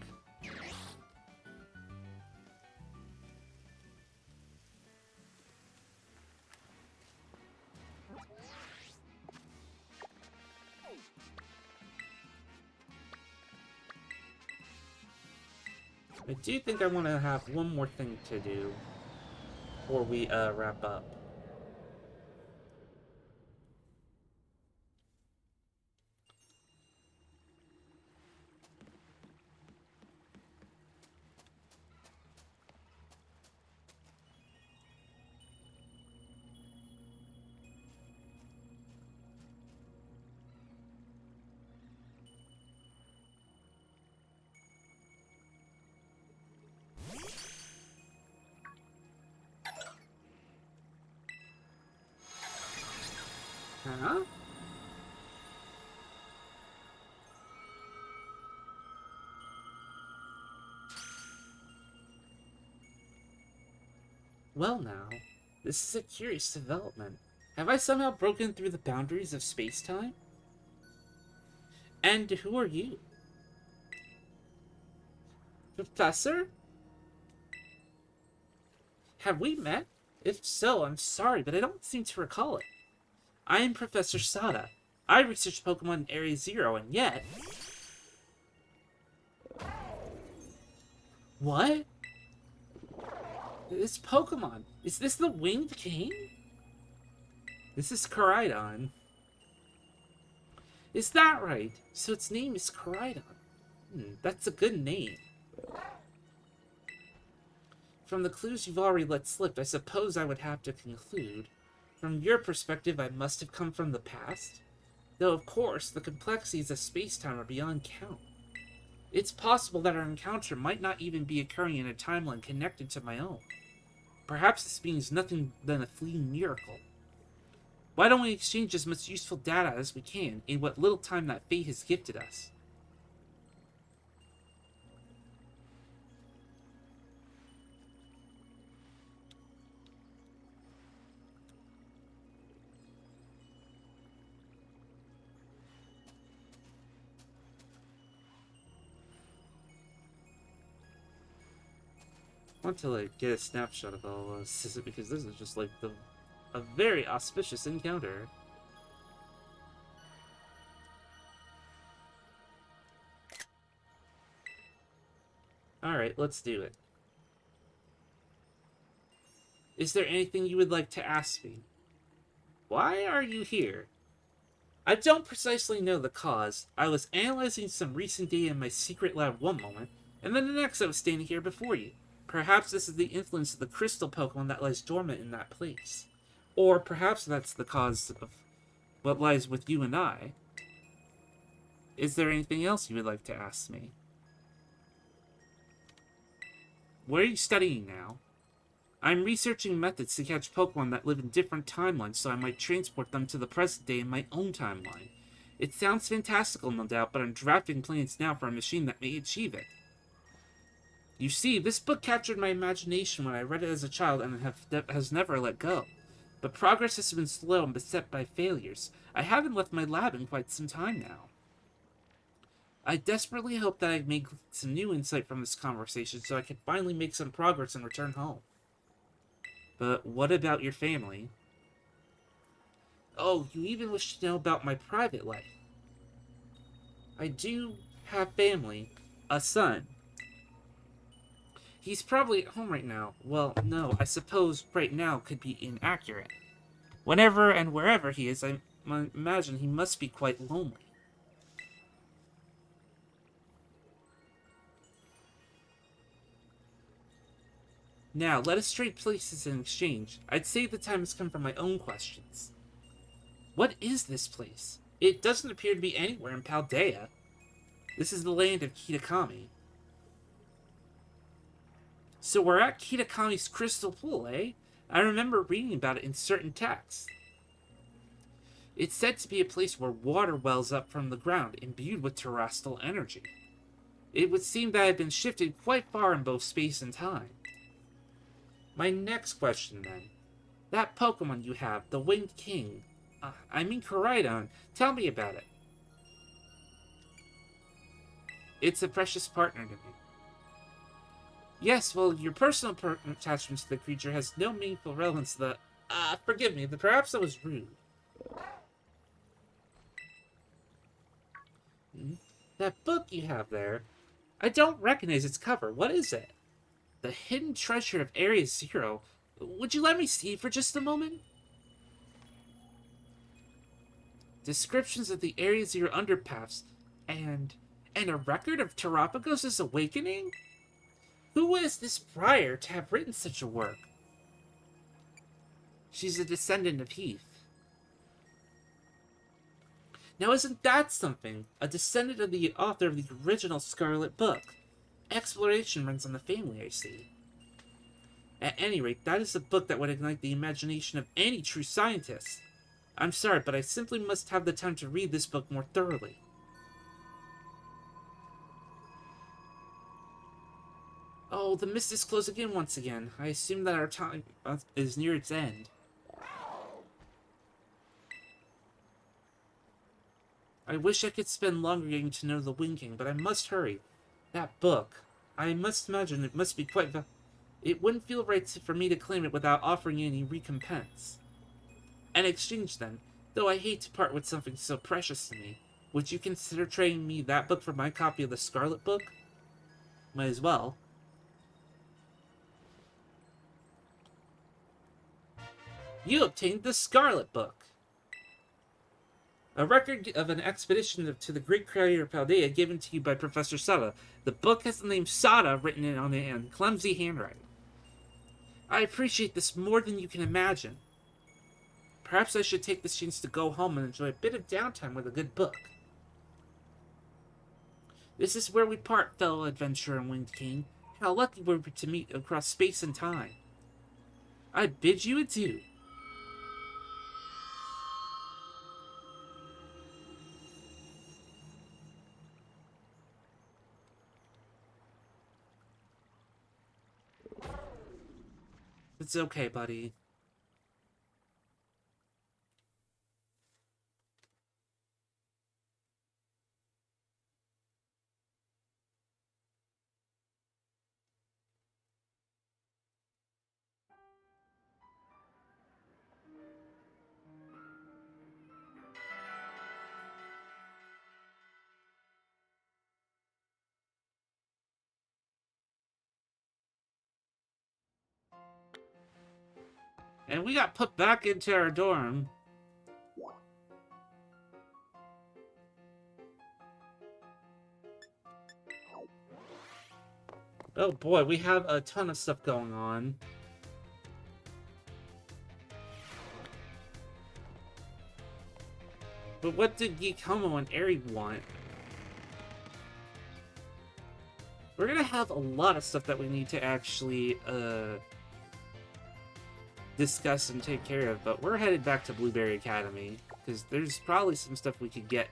I do think I want to have one more thing to do before we wrap up. Huh? Well now, this is a curious development. Have I somehow broken through the boundaries of space-time? And who are you? Professor? Have we met? If so, I'm sorry, but I don't seem to recall it. I am Professor Sada. I research Pokemon in Area Zero, and yet... What? This Pokemon. Is this the Winged King? This is Koraidon. Is that right? So its name is Koraidon. That's a good name. From the clues you've already let slip, I suppose I would have to conclude, from your perspective, I must have come from the past? Though, of course, the complexities of space-time are beyond count. It's possible that our encounter might not even be occurring in a timeline connected to my own. Perhaps this means nothing than a fleeting miracle. Why don't we exchange as much useful data as we can in what little time that fate has gifted us? I want to get a snapshot of all of this because this is just like a very auspicious encounter. Alright, let's do it. Is there anything you would like to ask me? Why are you here? I don't precisely know the cause. I was analyzing some recent data in my secret lab one moment, and then the next I was standing here before you. Perhaps this is the influence of the crystal Pokemon that lies dormant in that place. Or perhaps that's the cause of what lies with you and I. Is there anything else you would like to ask me? What are you studying now? I'm researching methods to catch Pokemon that live in different timelines so I might transport them to the present day in my own timeline. It sounds fantastical, no doubt, but I'm drafting plans now for a machine that may achieve it. You see, this book captured my imagination when I read it as a child and has never let go. But progress has been slow and beset by failures. I haven't left my lab in quite some time now. I desperately hope that I may glean some new insight from this conversation so I can finally make some progress and return home. But what about your family? Oh, you even wish to know about my private life. I do have family. A son. He's probably at home right now. Well, no, I suppose right now could be inaccurate. Whenever and wherever he is, I imagine he must be quite lonely. Now, let us trade places in exchange. I'd say the time has come for my own questions. What is this place? It doesn't appear to be anywhere in Paldea. This is the land of Kitakami. So we're at Kitakami's crystal pool, eh? I remember reading about it in certain texts. It's said to be a place where water wells up from the ground, imbued with terrestrial energy. It would seem that it had been shifted quite far in both space and time. My next question, then. That Pokemon you have, the Winged King, Koraidon, tell me about it. It's a precious partner to me. Yes, well, your personal attachment to the creature has no meaningful relevance to the... forgive me, perhaps I was rude. That book you have there, I don't recognize its cover. What is it? The Hidden Treasure of Area Zero. Would you let me see for just a moment? Descriptions of the Area Zero underpass, and a record of Terapagos' awakening? Who is this Briar to have written such a work? She's a descendant of Heath. Now isn't that something? A descendant of the author of the original Scarlet book. Exploration runs on the family, I see. At any rate, that is a book that would ignite the imagination of any true scientist. I'm sorry, but I simply must have the time to read this book more thoroughly. Oh, the mist is closing in once again. I assume that our time is near its end. I wish I could spend longer getting to know the Winking, but I must hurry. That book, I must imagine it must be quite it wouldn't feel right for me to claim it without offering any recompense. An exchange, then, though I hate to part with something so precious to me. Would you consider trading me that book for my copy of the Scarlet book? Might as well. You obtained the Scarlet book. A record of an expedition to the great crater of Paldea given to you by Professor Sada. The book has the name Sada written on it in clumsy handwriting. I appreciate this more than you can imagine. Perhaps I should take this chance to go home and enjoy a bit of downtime with a good book. This is where we part, fellow adventurer and Winged King. How lucky were we to meet across space and time. I bid you adieu. It's okay, buddy. And we got put back into our dorm. Oh boy, we have a ton of stuff going on. But what did Gikomo and Eri want? We're gonna have a lot of stuff that we need to actually, discuss and take care of, but we're headed back to Blueberry Academy, because there's probably some stuff we could get,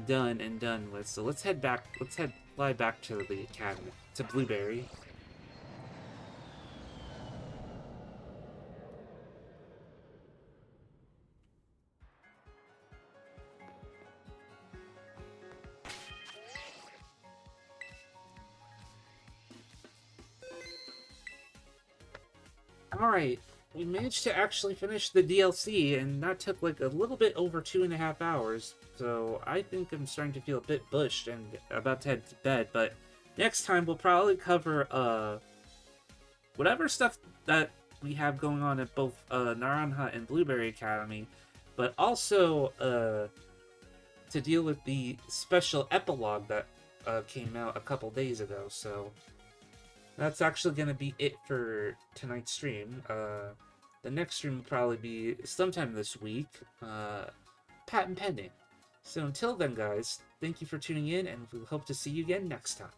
done with. So let's fly back to the Academy, to Blueberry. Alright, we managed to actually finish the DLC, and that took like a little bit over 2.5 hours, so I think I'm starting to feel a bit bushed and about to head to bed, but next time we'll probably cover, whatever stuff that we have going on at both, Naranja and Blueberry Academy, but also, to deal with the special epilogue that, came out a couple days ago, so... That's actually going to be it for tonight's stream. The next stream will probably be sometime this week, patent pending. So until then, guys, thank you for tuning in, and we hope to see you again next time.